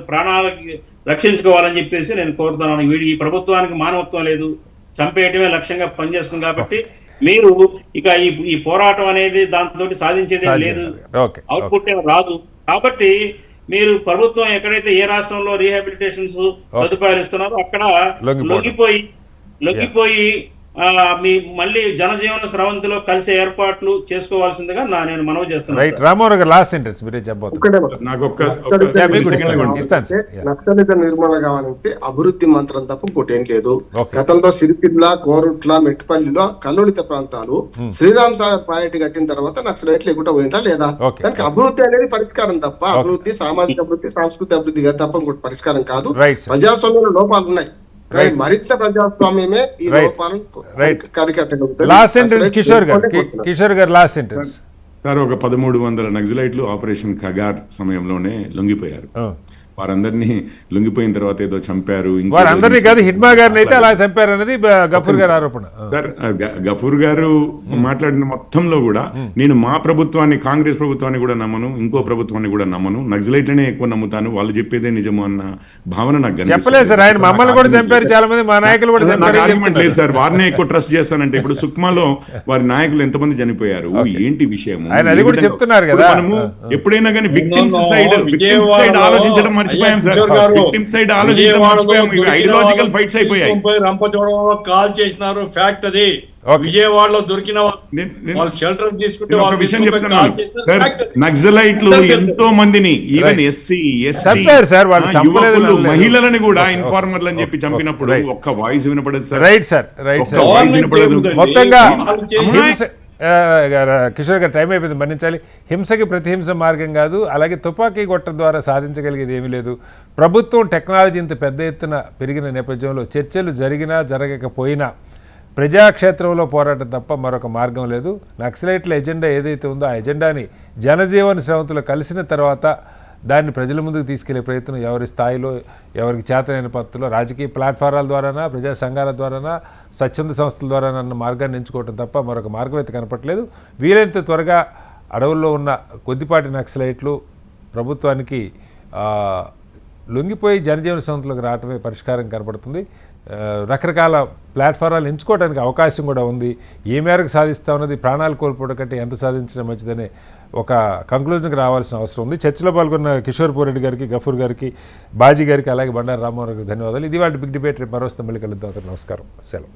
ప్రాణాలకి రక్షించుకోవాలని చెప్పేసి నేను కోరుతున్నాను. ఈ ప్రభుత్వానికి మానవత్వం లేదు, చంపేయటమే లక్ష్యంగా పనిచేస్తుంది. కాబట్టి మీరు ఇక ఈ పోరాటం అనేది దాంతో సాధించేది లేదు, అవుట్పుట్ రాదు. కాబట్టి మీరు ప్రభుత్వం ఎక్కడైతే ఏ రాష్ట్రంలో రీహాబిలిటేషన్స్ సదుపాయాలు ఇస్తున్నారో అక్కడ లొంగిపోయి మీ మళ్ళీ జనజీవన స్రవంతిలో కలిసే ఏర్పాట్లు చేసుకోవాల్సిందిగా నేను మనవి చేస్తున్నాను. రైట్. రామారావు గారు లాస్ట్ సెంటెన్స్ మీరే చెప్పబోతున్నారు. నక్సలిజం నిర్మూలన కావాలంటే అభివృద్ధి మంత్రం తప్ప ఇంకోటి ఏం లేదు. గతంలో సిరిపిల్ల, కోరుట్ల, మెట్టిపల్లిలో కల్లోలిత ప్రాంతాలు శ్రీరామ్ సాగర్ ప్రాజెక్టు కట్టిన తర్వాత నక్సలైట్లు ఎగుట పోయిందా లేదా? దానికి అభివృద్ధి అనేది పరిష్కారం తప్ప, అభివృద్ధి సామాజిక అభివృద్ధి సాంస్కృతిక అభివృద్ధి తప్ప ఇంకోటి పరిష్కారం కాదు. ప్రజాస్వామ్యంలో లోపాలు ఉన్నాయి, మరింత ప్రజాస్వామ్యమే ఈ లోపాలను కరికట్టగలుగుతుంది. లాస్ట్ సెంటెన్స్ కిషోర్ గారు లాస్ట్ సెంటెన్స్. సార్, ఒక 1300 నక్సలైట్లు ఆపరేషన్ ఖగార్ సమయంలోనే లొంగిపోయారు. వారందరినీ లొంగిపోయిన తర్వాత ఏదో చంపారు. వారందరినీ కాదు, హిట్మా గారిని అయితే అలా చంపారు అనేది గఫూర్ గారు ఆరోపణ. సార్, గఫూర్ గారు మాట్లాడిన మొత్తంలో కూడా నేను మా ప్రభుత్వాన్ని, కాంగ్రెస్ ప్రభుత్వాన్ని కూడా నమ్మను, ఇంకో ప్రభుత్వాన్ని కూడా నమ్మను, నక్సలైట్లనే ఎక్కువ నమ్ముతాను, వాళ్ళు చెప్పేదే నిజము అన్న భావన నాకు చెప్పలేదు సార్. ఆయన మమ్మల్ని కూడా చంపారు, చాలా మంది మా నాయకులు కూడా ఆర్గ్యుమెంట్ లేదు సార్. వారినే ఎక్కువ ట్రస్ట్ చేస్తానంటే ఇప్పుడు సుక్మాలో వారి నాయకులు ఎంతమంది చనిపోయారు, ఏంటి విషయం, ఆయన అది కూడా చెప్తున్నారు కదా. మనము ఎప్పుడైనా కానీ విక్టిమ్స్ సైడ్ ఆలోచించడం మర్చిపోయాం సార్. విక్టిమ్ సైడ్ ఆలోచించడం మర్చిపోయాం. ఐడియాలజికల్ ఫైట్స్ అయిపోయాయి. రంపచోడవరంలో కాల్ చేసినారు, ఫ్యాక్ట్ అది. విజయవాడలో దొరికిన వాళ్ళు షెల్టర్ తీసుకుంటే ఒక విషయం చెప్తున్నాను సార్, నక్సలైట్లు ఎంతో మందిని ఈవెన్ ఎస్సీ, ఎస్టీ, మహిళలని కూడా ఇన్ఫార్మర్లు అని చెప్పి చంపినప్పుడు ఒక్క వాయిస్ వినపడదు sir. Right sir, right sir. మొత్తంగా కిషోర్ గారు టైం అయిపోయింది, మన్నించాలి. హింసకి ప్రతిహింస మార్గం కాదు, అలాగే తుపాకీ గొట్ట ద్వారా సాధించగలిగేది ఏమీ లేదు. ప్రభుత్వం టెక్నాలజీ ఇంత పెద్ద ఎత్తున పెరిగిన నేపథ్యంలో చర్చలు జరిగినా జరగకపోయినా ప్రజాక్షేత్రంలో పోరాటం తప్ప మరొక మార్గం లేదు. నక్సలైట్ల ఎజెండా ఏదైతే ఉందో ఆ ఎజెండాని జనజీవన శ్రవంతులు కలిసిన తర్వాత దాన్ని ప్రజల ముందుకు తీసుకెళ్లే ప్రయత్నం ఎవరి స్థాయిలో, ఎవరికి చేతనైన పద్ధతిలో, రాజకీయ ప్లాట్ఫారాల ద్వారానా, ప్రజా సంఘాల ద్వారానా, స్వచ్ఛంద సంస్థల ద్వారానా అన్న మార్గాన్ని ఎంచుకోవటం తప్ప మరొక మార్గం అయితే కనపట్లేదు. వీలైనంత త్వరగా అడవుల్లో ఉన్న కొద్దిపాటి నక్సలైట్లు ప్రభుత్వానికి లొంగిపోయి జనజీవన సంస్థలకు రావటమే పరిష్కారం కనపడుతుంది. రకరకాల ప్లాట్ఫారాలు ఎంచుకోవడానికి అవకాశం కూడా ఉంది. ఏ మేరకు సాధిస్తా ఉన్నది, ప్రాణాలు కోల్పోవడం కంటే ఎంత సాధించడం మంచిదనే ఒక కంక్లూజన్కి రావాల్సిన అవసరం ఉంది. చర్చలో పాల్గొన్న కిషోర్ పోరెడ్డి గారికి, గఫూర్ గారికి, బాజీ గారికి, అలాగే బండారు రామారావు గారికి ధన్యవాదాలు. ఇది వాళ్ళ బిగ్ డిబేట్. రేపు మరోస్తే మళ్ళీ కలుద్దాం. నమస్కారం, సెలవు.